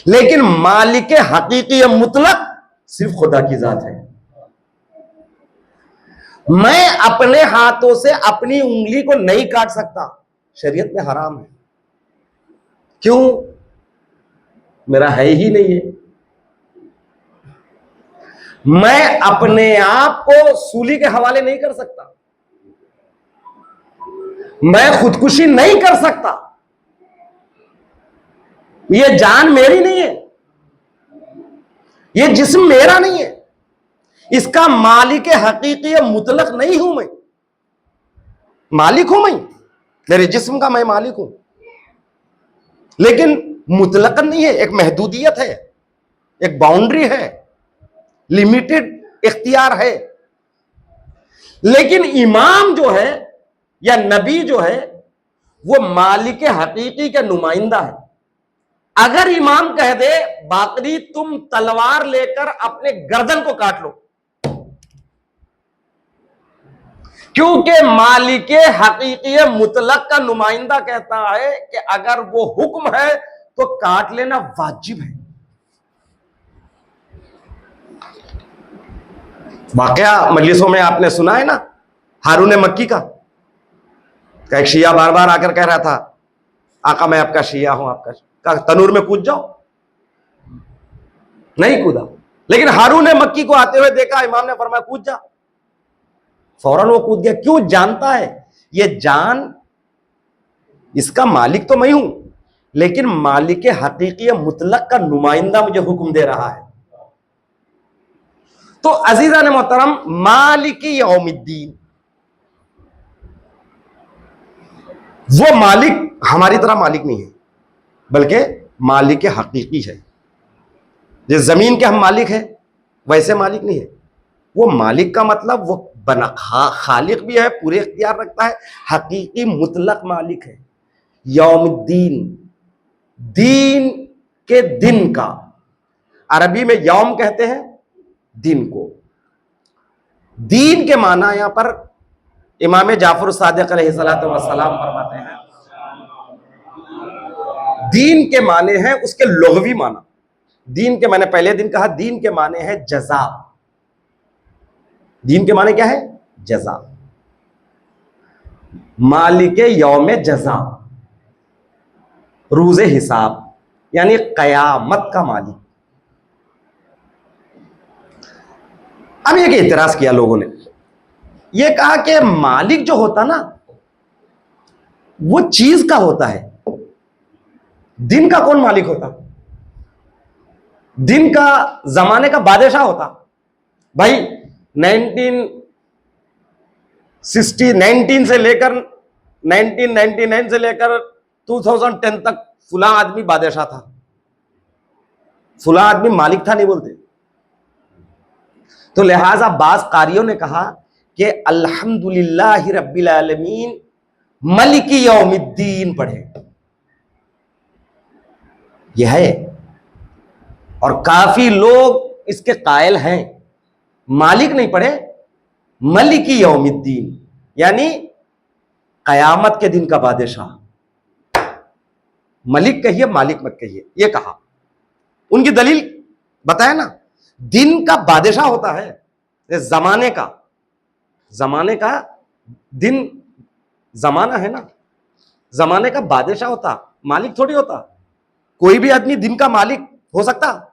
लेकिन मालिक हकीकी मुतलक सिर्फ खुदा की जात है। मैं अपने हाथों से अपनी उंगली को नहीं काट सकता, शरीयत में हराम है। क्यों? मेरा है ही नहीं है। मैं अपने आप को सूली के हवाले नहीं कर सकता, मैं खुदकुशी नहीं कर सकता। यह जान मेरी नहीं है, यह जिस्म मेरा नहीं है, इसका मालिक हकीकी मुतलक नहीं हूं मैं। मालिक हूं मैं, मेरे जिस्म का मैं मालिक हूं, लेकिन मुतलकन नहीं है। एक महदूदियत है, एक बाउंड्री है, लिमिटेड इख्तियार है। लेकिन इमाम जो है या नबी जो है वो मालिक हकीकी का नुमाइंदा है। अगर इमाम कह दे बाकरी तुम तलवार लेकर अपने गर्दन को काट लो, क्योंकि मालिक हकीकी मुतलक का नुमाइंदा कहता है कि अगर वो हुक्म है तो काट लेना वाजिब है। वाकया मजलिसों में आपने सुना है ना, हारून मक्की का एक शिया बार बार आकर कह रहा था, आका मैं आपका शिया हूं, आपका तनूर में कूद जाओ, नहीं कूदा। लेकिन हारून मक्की को आते हुए देखा, इमाम ने फरमाया कूद जा, फौरन वो कूद गया। क्यों? जानता है ये जान इसका मालिक तो मैं हूं, लेकिन मालिक हकीकी मुतलक का नुमाइंदा मुझे हुक्म दे रहा है। तो अजीजा ने मोहतरम, मालिक यौमिद्दीन, वो मालिक हमारी तरह मालिक नहीं है, बल्कि मालिक हकीकी है। जिस जमीन के हम मालिक हैं वैसे मालिक नहीं है। वो मालिक का मतलब वो बना खालिक भी है, पूरे इख्तियार रखता है, हकीकी मुतलक मालिक है। यौमुद्दीन, दीन के दिन का, अरबी में यौम कहते हैं दिन को। दीन के माना यहां पर इमाम जाफर सादिक अलैहिस्सलातु वस्सलाम फरमाते हैं, दीन के माने हैं उसके लुग़वी माना। दीन के माने, पहले दिन कहा, दीन के माने हैं जज़ा। दीन के माने क्या है? जज़ा। मालिक यौम जज़ा, रूज़े हिसाब, यानी कयामत का मालिक। अब एक इतराज किया लोगों ने, यह कहा कि मालिक जो होता ना वो चीज का होता है, दिन का कौन मालिक होता? दिन का जमाने का बादशाह होता। भाई 1919 से लेकर 1999 से लेकर 2010 तक फुला आदमी बादशाह था, फुला आदमी मालिक था नहीं बोलते। तो लिहाजा बाज कारियों ने कहा कि अल्हम्दुलिल्लाह रब्बिल आलमीन मलिकी यौमिद्दीन पढ़े, यह है। और काफी लोग इसके कायल हैं, मालिक नहीं पढ़े, मलिकी यौमिद्दीन, यानी कयामत के दिन का बादशाह। मलिक कहिए, मालिक मत कहिए, यह कहा। उनकी दलील बताया ना, दिन का बादशाह होता है, जमाने का, जमाने का दिन, जमाना है ना, जमाने का बादशाह होता, मालिक थोड़ी होता। कोई भी आदमी दिन का मालिक हो सकता?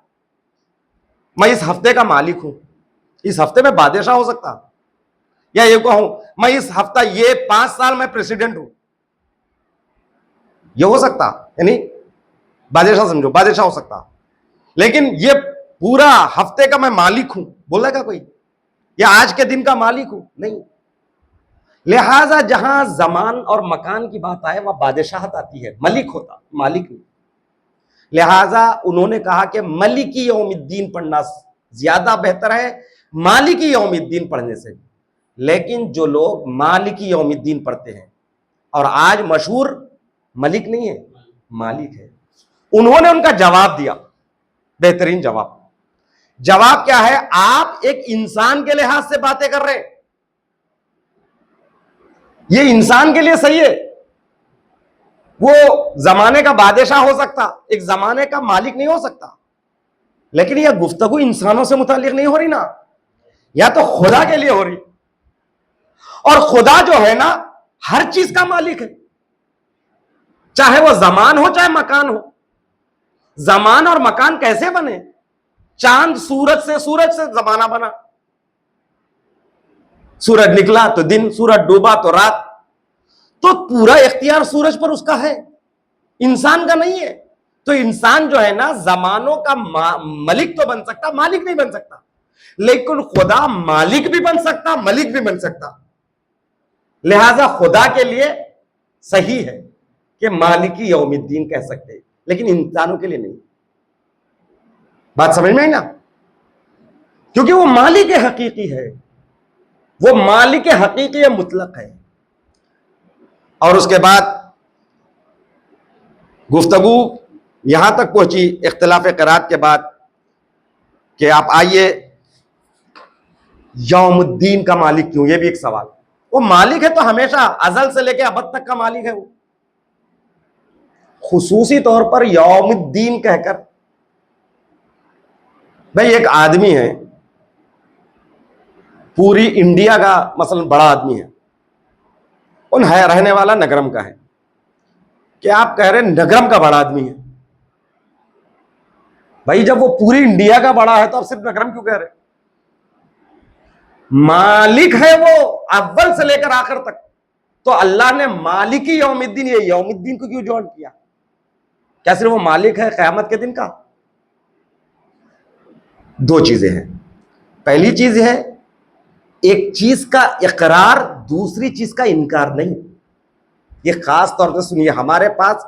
मैं इस हफ्ते का मालिक हूं, इस हफ्ते में बादशाह हो सकता? या ये कहूं मैं इस हफ्ता, ये 5 साल में प्रेसिडेंट हूं, ये हो सकता? यानी बादशाह समझो, बादशाह हो सकता। लेकिन ये पूरा हफ्ते का मैं मालिक हूं बोलेगा कोई? या आज के दिन का मालिक हूं? नहीं। लिहाजा जहां जमान और मकान की बात आए वह बादशाहत आती है, मलिक होता, मालिक नहीं। लिहाजा उन्होंने कहा कि मलिकी यौमिद्दीन पढ़ना ज्यादा बेहतर है मालिकी यौमिद्दीन पढ़ने से। लेकिन जो लोग मालिकी यौमिद्दीन पढ़ते हैं, और आज मशहूर मलिक नहीं है, मालिक है, उन्होंने उनका जवाब दिया, बेहतरीन जवाब। जवाब क्या है? आप एक इंसान के लिहाज से बातें कर रहे हैं, ये इंसान के लिए सही है, वो जमाने का बादशाह हो सकता, एक जमाने का मालिक नहीं हो सकता। लेकिन यह गुफ्तगू इंसानों से मुताल्लिक नहीं हो रही ना, या तो खुदा के लिए हो रही। और खुदा जो है ना हर चीज का मालिक है, चाहे वो जमान हो चाहे मकान हो। जमान और मकान कैसे बने? चांद सूरज से जमाना बना। सूरज निकला तो दिन, सूरज डूबा तो रात। तो पूरा इख्तियार सूरज पर उसका है, इंसान का नहीं है। तो इंसान जो है ना जमानों का मलिक तो बन सकता, मालिक नहीं बन सकता। लेकिन खुदा मालिक भी बन सकता, मलिक भी बन सकता। लिहाजा खुदा के लिए सही है कि मालिकी यौमिद्दीन कह सकते हैं, लेकिन इंसानों के लिए नहीं। बात समझ में आई ना? क्योंकि वो मालिक हकीकी है, वो मालिक हकीकी मुतलक है। और उसके बाद गुफ्तगू यहां तक पहुंची इख्तिलाफ क़िराअत के बाद कि आप आइए यौमुद्दीन का मालिक क्यों, ये भी एक सवाल। वो मालिक है तो हमेशा अजल से लेकर अबद तक का मालिक है। वो खुसूसी तौर पर यौमुद्दीन कहकर, भाई एक आदमी है पूरी इंडिया का मसलन बड़ा आदमी है, उन है रहने वाला नगरम का है, क्या आप कह रहे हैं नगरम का बड़ा आदमी है? भाई जब वो पूरी इंडिया का बड़ा है तो आप सिर्फ नगरम क्यों कह रहे हैं? मालिक है वो अव्वल से लेकर आखिर तक। तो अल्लाह ने मालिकी यौमिद्दीन, ये यौमिद्दीन को क्यों जॉइन किया? क्या सिर्फ वो मालिक है क़यामत के दिन का? दो चीजें हैं। पहली चीज है एक चीज का इकरार, दूसरी चीज का इनकार नहीं। ये खास तौर से सुनिए, हमारे पास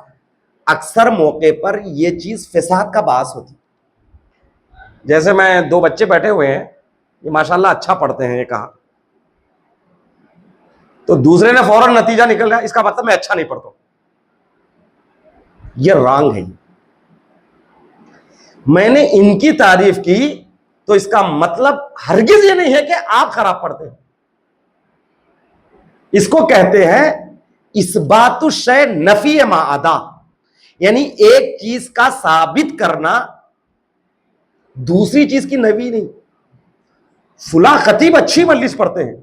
अक्सर मौके पर यह चीज फिसाद का बास होती। जैसे मैं दो बच्चे बैठे हुए हैं, ये माशाल्लाह अच्छा पढ़ते हैं, ये कहा तो दूसरे ने फौरन नतीजा निकल रहा है, इसका मतलब मैं अच्छा नहीं पढ़ता हूं। ये रॉन्ग है। मैंने इनकी तारीफ की तो इसका मतलब हरगिज ये नहीं है कि आप खराब पढ़ते हैं। इसको कहते हैं इस्बातु शय नफी मादा, यानी एक चीज का साबित करना दूसरी चीज की नफी नहीं। फुला खतीब अच्छी मजलिस पढ़ते हैं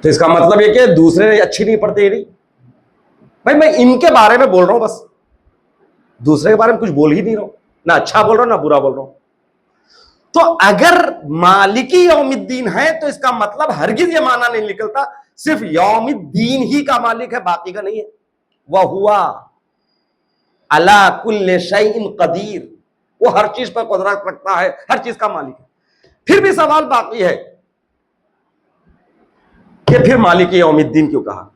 तो इसका मतलब यह कि दूसरे अच्छी नहीं पढ़ते नहीं। भाई मैं इनके बारे में बोल रहा हूं, बस दूसरे के बारे में कुछ बोल ही नहीं रहा हूं, ना अच्छा बोल रहा हूं ना बुरा बोल रहा हूं। तो अगर मालिकी यौमिद्दीन है तो इसका मतलब हरगिज ये माना नहीं निकलता सिर्फ यौमिद्दीन ही का मालिक है, बाकी का नहीं है। वह हुआ अला कुल्ले शैइन कदीर, वो हर चीज पर कुदरत रखता है, हर चीज का मालिक है। फिर भी सवाल बाकी है कि फिर मालिकी यौमिद्दीन क्यों कहा?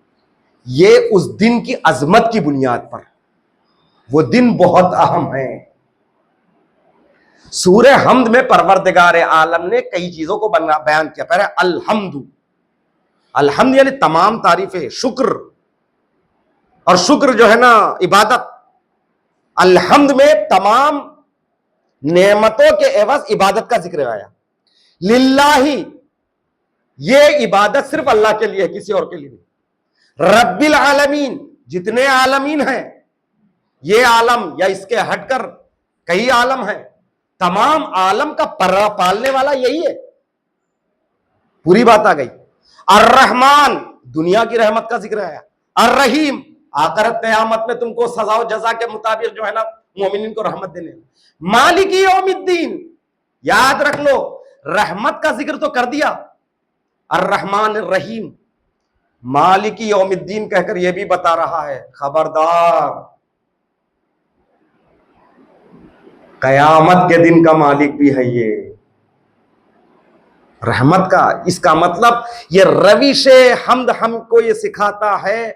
ये उस दिन की अजमत की बुनियाद पर, वो दिन बहुत अहम है। सूरे हम्द में परवरदिगार आलम ने कई चीजों को बयान किया। पहले अल्हम्दु, अल्हम्द यानी तमाम तारीफें, शुक्र, और शुक्र जो है ना इबादत। अल्हम्द में तमाम नेमतों के एवज इबादत का जिक्र आया। लिल्लाही, ये इबादत सिर्फ अल्लाह के लिए है, किसी और के लिए नहीं। रब्बिल आलमीन, जितने आलमीन हैं, ये आलम या इसके हटकर कई आलम हैं, तमाम आलम का पालने वाला यही है। पूरी बात आ गई। अर्रहमान, दुनिया की रहमत का जिक्र आया। अर्रहीम, आखिरत क़यामत में तुमको सजा और जजा के मुताबिक जो है ना मोमिनीन को रहमत देने। मालिकी यौमिद्दीन, याद रख लो, रहमत का जिक्र तो कर दिया, अर्रहमान रहीम, मालिकी यौमिद्दीन कहकर यह भी बता रहा है खबरदार कयामत के दिन का मालिक भी है ये रहमत का। इसका मतलब ये रविश हमद हमको ये सिखाता है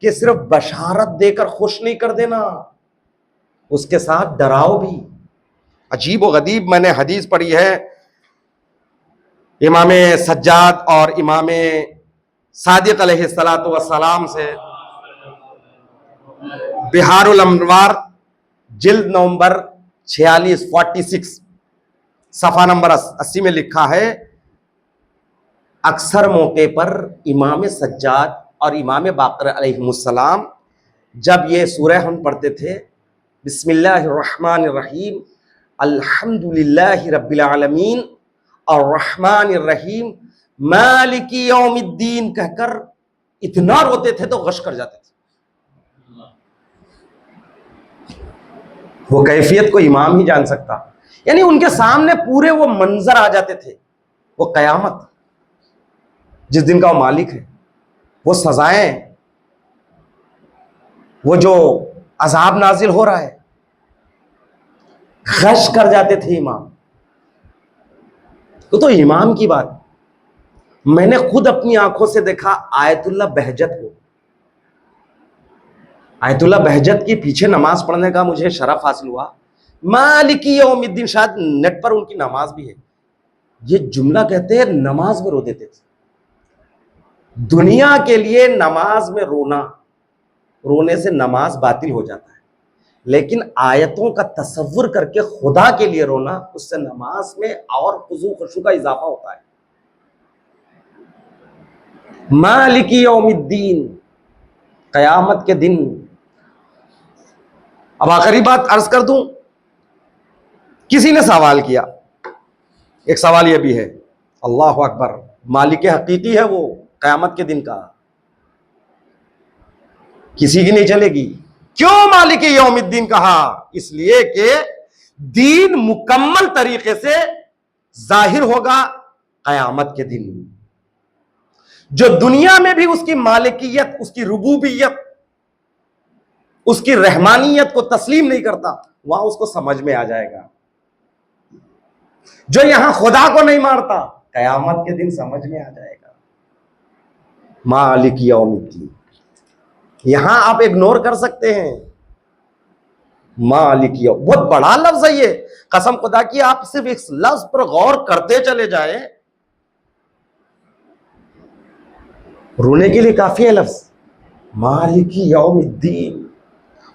कि सिर्फ बशारत देकर खुश नहीं कर देना, उसके साथ डराओ भी। अजीब व गरीब मैंने हदीस पढ़ी है इमाम सज्जाद और इमाम सादिक अलैहिस्सलातु वस्सलाम से, बिहारुल अनवार जिल्द नवंबर 46 सफा नंबर 80 में लिखा है, अक्सर मौके पर इमाम सज्जाद और इमाम बाकर अलैहिमुस्सलाम जब ये सूरह हम पढ़ते थे, बिस्मिल्लाहिर्रहमानिर्रहीम अल्हम्दुलिल्लाहि रब्बिल आलमीन अर्रहमान रहीम, मालिकी यौमिद्दीन कहकर इतना रोते थे तो गश कर जाते थे। वो कैफियत को इमाम ही जान सकता। यानी उनके सामने पूरे वो मंजर आ जाते थे, वो कयामत जिस दिन का वो मालिक है, वो सजाएं, वो जो अजाब नाजिल हो रहा है, गश कर जाते थे इमाम। तो इमाम की बात मैंने खुद अपनी आंखों से देखा। आयतुल्लाह बहजत को, आयतुल्लाह बहजत के पीछे नमाज पढ़ने का मुझे शरफ हासिल हुआ। मालिकी यौमिद्दीन, शायद नेट पर उनकी नमाज भी है। ये जुमला कहते हैं, नमाज में रो देते थे। दुनिया के लिए नमाज में रोना, रोने से नमाज बातिल हो जाता है, लेकिन आयतों का तसव्वुर करके खुदा के लिए रोना, उससे नमाज में और खुशू खुशू का इजाफा होता है। मालिकी यौमिद्दीन, कयामत के दिन। अब आखिरी बात अर्ज कर दूं, किसी ने सवाल किया, एक सवाल यह भी है, अल्लाह अकबर, मालिक हकीकी है वो कयामत के दिन का, किसी की नहीं चलेगी। क्यों मालिक यौमिद्दीन कहा? इसलिए कि दीन मुकम्मल तरीके से जाहिर होगा कयामत के दिन। जो दुनिया में भी उसकी मालिकियत, उसकी रुबूबियत, उसकी रहमानियत को तस्लीम नहीं करता, वहां उसको समझ में आ जाएगा। जो यहां खुदा को नहीं मारता, कयामत के दिन समझ में आ जाएगा। मालिक यौमिद्दीन, यहां आप इग्नोर कर सकते हैं। मालिक यौम, बहुत बड़ा लफ्ज है ये, कसम खुदा की आप सिर्फ इस लफ्ज पर गौर करते चले जाए, रोने के लिए काफी है लफ्ज। मालिक यौमिद्दीन,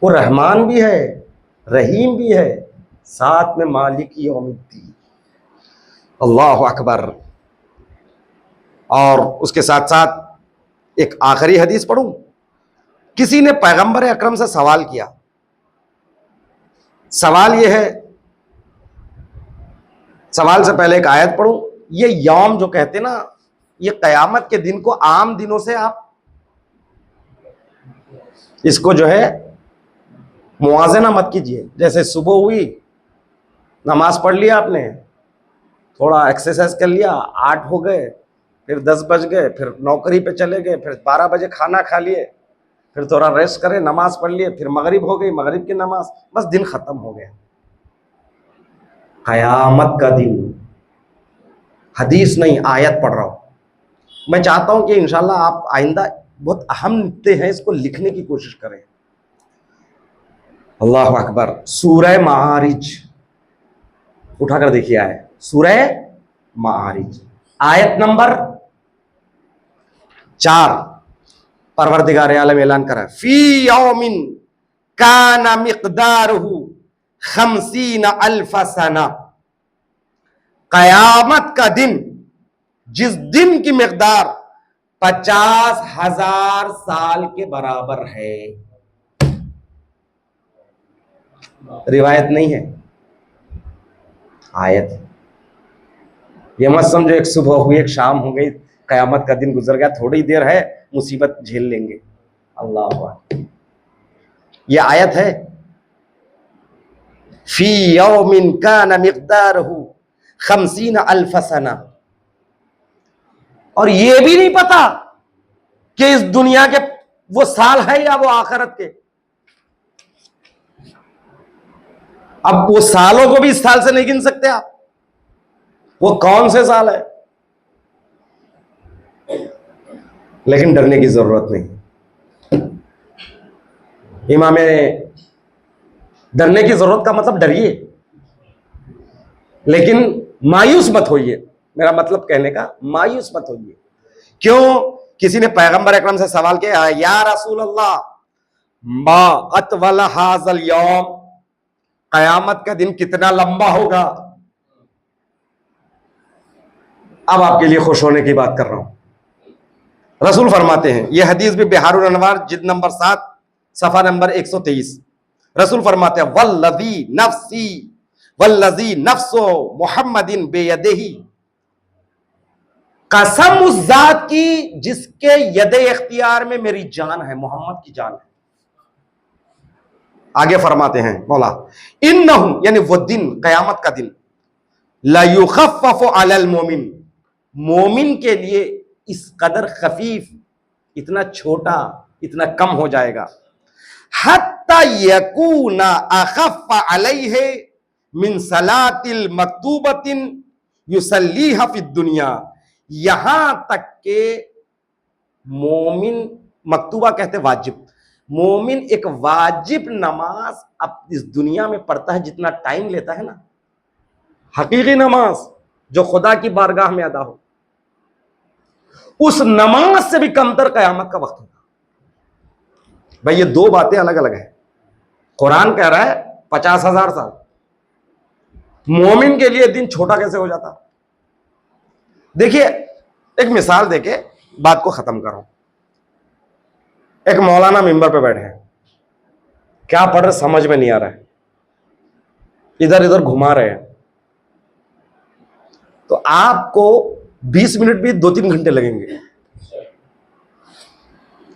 वो रहमान भी है, रहीम भी है, साथ में मालिक यौमिद्दीन। अल्लाह अकबर। और उसके साथ साथ एक आखिरी हदीस पढ़ूं। किसी ने पैगंबर अकरम से सवाल किया। सवाल यह है, सवाल से पहले एक आयत पढ़ूं। ये यौम जो कहते ना, ये कयामत के दिन को आम दिनों से आप इसको जो है मुआजना मत कीजिए। जैसे सुबह हुई, नमाज पढ़ लिया आपने, थोड़ा एक्सरसाइज कर लिया, 8 हो गए, फिर 10 बज गए, फिर नौकरी पे चले गए, फिर 12 बजे खाना खा लिए, फिर थोड़ा रेस्ट करे, नमाज पढ़ लिए, फिर मगरिब हो गई, मगरिब की नमाज, बस दिन खत्म हो गया। कयामत का दिन, हदीस नहीं आयत पढ़ रहा हूं। मैं चाहता हूं कि इंशाल्लाह आप आइंदा, बहुत अहम नुक्ते हैं, इसको लिखने की कोशिश करें। अल्लाह अकबर। सूरह मारिज उठाकर देखिए, आए सूरह मारिज आयत नंबर 4। परवरदिगार आलम ऐलान करा, फी यौमिन काना मिक़दारुहु 50 अल्फ सना। कयामत का दिन, जिस दिन की मिक़दार 50,000 साल के बराबर है। रिवायत नहीं है, आयत। ये मत समझो एक सुबह हुई, एक शाम हो गई, कयामत का दिन गुजर गया, थोड़ी देर है, मुसीबत झेल लेंगे। अल्लाह अकबर। ये आयत है, फी यौमिन काना मिक़दारुहु 50 अल्फ सना। और ये भी नहीं पता कि इस दुनिया के वो साल है या वो आखिरत के। अब वो सालों को भी इस साल से नहीं गिन सकते आप, वो कौन से साल है। लेकिन डरने की जरूरत नहीं। इमाम, डरने की जरूरत का मतलब डरिए, लेकिन मायूस मत होइए। मेरा मतलब कहने का, मायूस मत होइए। क्यों? किसी ने पैगंबर अकरम से सवाल किया, या रसूल अल्लाह, मा अतवल हाज़ल यौम, कयामत का दिन कितना लंबा होगा। अब आपके लिए खुश होने की बात कर रहा हूं। रसूल फरमाते हैं, यह हदीस भी बिहारुल अनवार जिल्द नंबर 7 सफा नंबर 123। रसूल फरमाते हैं, वल्लज़ी नफ्सो मुहम्मदिन बेयदिही, कसम उस जात की जिसके यदे इख्तियार में मेरी जान है, मोहम्मद की जान है। आगे फरमाते हैं मौला, इन्नहु यानी वो दिन, कयामत का दिन, ला युखफ्फफु अलल मोमिन, मोमिन के लिए इस कदर खफीफ, इतना छोटा, इतना कम हो जाएगा, हत्ता यकूना अखफ्फ अलैहि मिन सलातिल मक्तूबतिन युसल्लीहा फिद दुनिया, यहां तक के मोमिन, मक्तूबा कहते वाजिब, मोमिन एक वाजिब नमाज अब इस दुनिया में पढ़ता है, जितना टाइम लेता है ना, हकीकी नमाज जो खुदा की बारगाह में अदा हो, उस नमाज से भी कमतर कयामत का वक्त होगा। भाई ये दो बातें अलग अलग है। कुरान कह रहा है 50,000 साल, मोमिन के लिए दिन छोटा कैसे हो जाता। देखिए एक मिसाल देके बात को खत्म करो। एक मौलाना मिंबर पे बैठे हैं, क्या पढ़ रहे समझ में नहीं आ रहा है, इधर इधर घुमा रहे हैं, तो आपको 20 मिनट भी 2-3 घंटे लगेंगे।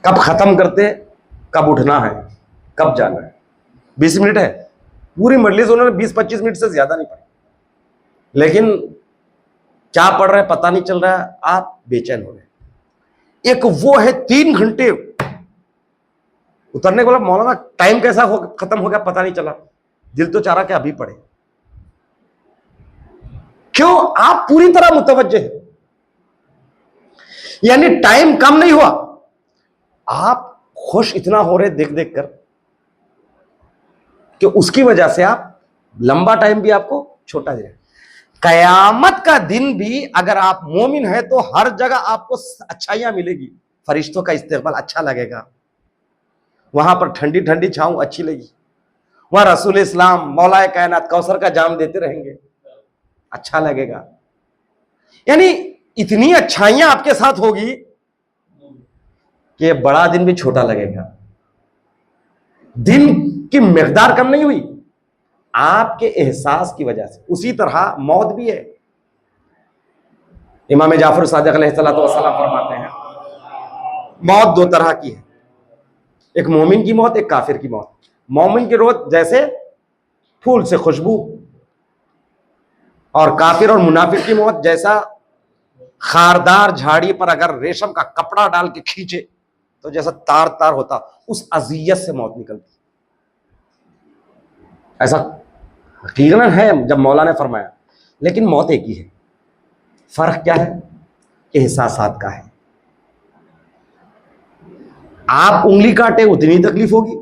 कब खत्म करते, कब उठना है, कब जाना है, 20 मिनट है। पूरी मजलिस उन्होंने 20-25 मिनट से ज्यादा नहीं पढ़ी, लेकिन क्या पढ़ रहे पता नहीं चल रहा है, आप बेचैन हो रहे। एक वो है 3 घंटे उतरने को बोला, मौलाना टाइम कैसा खत्म हो गया पता नहीं चला, दिल तो चाह रहा कि अभी पढ़े। क्यों? आप पूरी तरह मुतवज्जे हैं, यानी टाइम कम नहीं हुआ, आप खुश इतना हो रहे देख देख कर कि उसकी वजह से आप लंबा टाइम भी आपको छोटा दे। कयामत का दिन भी अगर आप मोमिन है तो हर जगह आपको अच्छाइयां मिलेगी, फरिश्तों का इस्तेकबाल अच्छा लगेगा, वहां पर ठंडी ठंडी छांव अच्छी लगी, वहां रसूल इस्लाम मौलाए कायनात कौसर का जाम देते रहेंगे, अच्छा लगेगा। यानी इतनी अच्छाइयां आपके साथ होगी कि बड़ा दिन भी छोटा लगेगा। दिन की मिकदार कम नहीं हुई आपके एहसास की वजह से। उसी तरह मौत भी है। इमाम जाफर सादिक अलैहिस्सलाम फरमाते हैं मौत 2 तरह की है, एक मोमिन की मौत, एक काफिर की मौत। मोमिन की मौत जैसे फूल से खुशबू, और काफिर और मुनाफिक की मौत जैसा खारदार झाड़ी पर अगर रेशम का कपड़ा डाल के खींचे तो जैसा तार तार होता, उस अजियत से मौत निकलती। ऐसा हकीकतन है जब मौला ने फरमाया। लेकिन मौत एक ही है, फर्क क्या है? एहसासात का है। आप उंगली काटे उतनी तकलीफ होगी,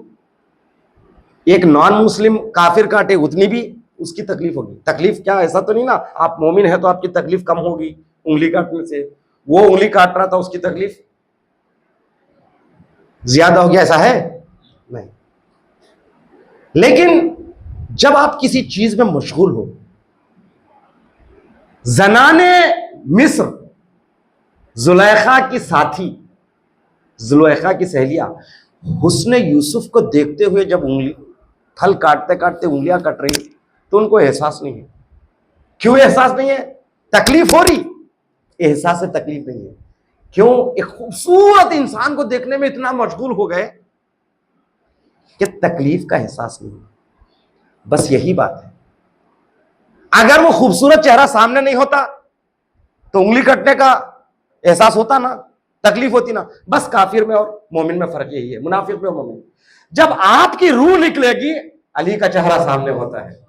एक नॉन मुस्लिम काफिर काटे उतनी भी उसकी तकलीफ होगी। तकलीफ क्या, ऐसा तो नहीं ना आप मोमिन है तो आपकी तकलीफ कम होगी उंगली काटने से, वो उंगली काट रहा था उसकी तकलीफ ज्यादा हो गया, ऐसा है नहीं। लेकिन जब आप किसी चीज में मशगूल हो, जनाने मिस्र जुलेखा की साथी, जुलेखा की सहेलियां हुस्न यूसुफ को देखते हुए जब उंगली फल काटते काटते उंगलियां कट रही तो उनको एहसास नहीं है। क्यों एहसास नहीं है? तकलीफ हो रही, एहसास से तकलीफ नहीं है। क्यों? एक खूबसूरत इंसान को देखने में इतना मशगूल हो गए कि तकलीफ का एहसास नहीं है। बस यही बात है। अगर वो खूबसूरत चेहरा सामने नहीं होता तो उंगली कटने का एहसास होता ना, तकलीफ होती ना। बस काफिर में और मोमिन में फर्क यही है, मुनाफिक में और मोमिन। जब आपकी रूह निकलेगी, अली का चेहरा सामने होता है,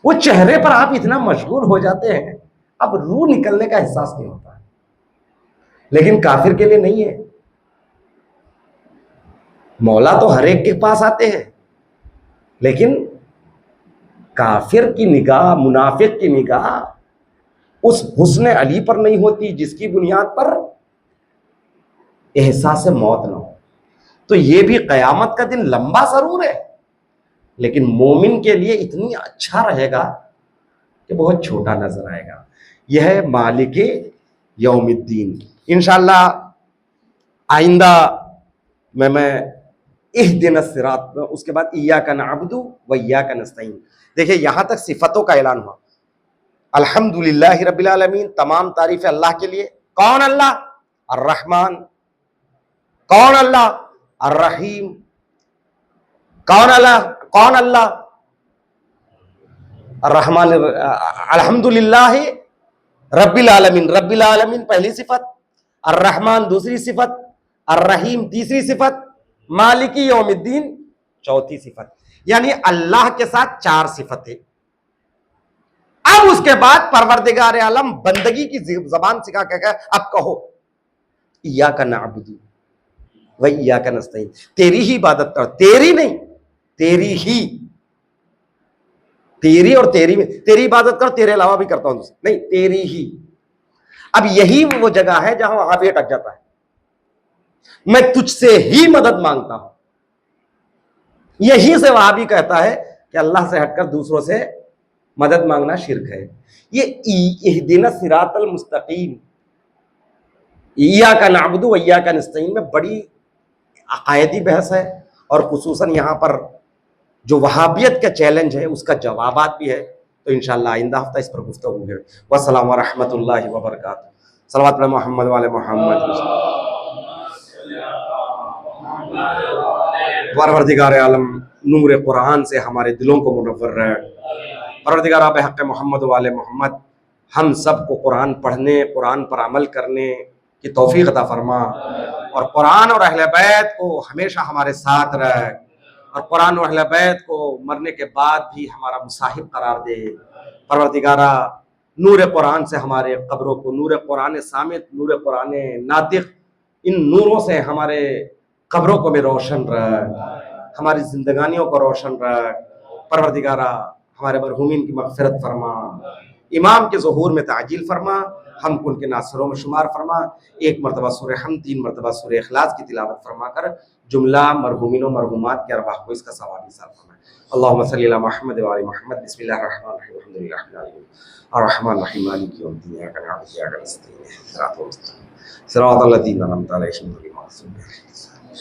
वो चेहरे पर आप इतना मशगूल हो जाते हैं, अब रूह निकलने का एहसास नहीं होता है। लेकिन काफिर के लिए नहीं है। मौला तो हर एक के पास आते हैं, लेकिन काफिर की निगाह, मुनाफिक की निगाह उस हुस्न अली पर नहीं होती जिसकी बुनियाद पर एहसास मौत ना हो। तो ये भी कयामत का दिन लंबा जरूर है, लेकिन मोमिन के लिए इतनी अच्छा रहेगा कि बहुत छोटा नजर आएगा। यह है मालिक यौमिद्दीन। इंशाअल्लाह आइंदा में मैं इहदिन सिरात में, उसके बाद इय्याका नअबुदु व इय्याका नस्तईन। देखिए यहां तक सिफतों का ऐलान हुआ, अल्हम्दुलिल्लाहि रब्बिल आलमीन, तमाम तारीफ अल्लाह के लिए। कौन अल्लाह? अर्रहमान। कौन अल्लाह? अर्रहीम। कौन अल्लाह? कौन अल्लाह? अर्रहमान। अल्हम्दुलिल्लाहि रब्बिल आलमीन, रब्बिल आलमीन पहली सिफत, अर्रहमान दूसरी सिफत, अर्रहीम तीसरी सिफत, मालिकी यौमिद्दीन चौथी सिफत। यानी अल्लाह के साथ चार सिफतें। अब उसके बाद परवरदिगार आलम बंदगी की जबान सिखा के अब कहो इय्याका नअबुदु व इय्याका नस्तईन, तेरी ही इबादत कर, तेरी नहीं, तेरी ही, तेरी और तेरी में, तेरी इबादत कर, तेरे अलावा भी करता हूं नहीं, तेरी ही। अब यही वो जगह है जहां वहां भी अटक जाता है। मैं तुझसे ही मदद मांगता हूं, यही से वहां भी कहता है कि अल्लाह से हटकर दूसरों से मदद मांगना शिर्क है। ये इहदिना सिरातल मुस्तकीम, इय्याका नअबुदु व इय्याका नस्तईन में बड़ी अकायदी बहस है, और खुसूसन यहाँ पर जो वहाबियत का चैलेंज है उसका जवाबात भी है। तो इंशाअल्लाह आइंदा हफ्ता इस पर गुफ्तगू होगी। वस्सलाम व रहमतुल्लाहि व बरकातुहू। सल्लल्लाहु अलैहि मोहम्मद वाले मोहम्मद। परवरदिगार आलम नूर कुरान से हमारे दिलों को मुनव्वर रहे। परवरदिगार आप हक़ मोहम्मद वाले मोहम्मद हम सबको कुरान पढ़ने, कुरान पर अमल करने की तौफीक अता फरमा, और कुरान और अहले बैत को हमेशा हमारे साथ रहे, और कुरान और अहले बैत को मरने के बाद भी हमारा मुसाहिब करार दे। परवरदिगारा नूर कुरान से हमारे कब्रों को, नूर कुरान सामित, नूर कुरान नातिक, इन नूरों से हमारे कब्रों को भी रोशन रख, हमारी जिंदगानियों को रोशन रख। परवरदिगारा हमारे मरहूमीन की मग़फ़िरत फरमा, इमाम के ज़ुहूर में ताजील फरमा, हमको उनके नासरों में शुमार फरमा। एक मरतबा सूरह हम, 3 मरतबा सूरह इखलास की तिलावत फरमा कर जुमला मरहूमीन और मरहूमात के अरवाह को इसका सवाब हिसाब फरमा। अल्लाहुम्मा सल्लि अला मुहम्मद व आलि मुहम्मद। बिस्मिल्लाहिर रहमानिर रहीम, अल्हम्दुलिल्लाहि रब्बिल आलमीन, अर्रहमानिर रहीम, मालिकि यौमिद्दीन, इय्याका नअबुदु व इय्याका नस्तईन, इहदिनस सिरातल मुस्तक़ीम, सिरातल लज़ीना अनअमता अलैहिम, गैरिल मग़ज़ूबि अलैहिम।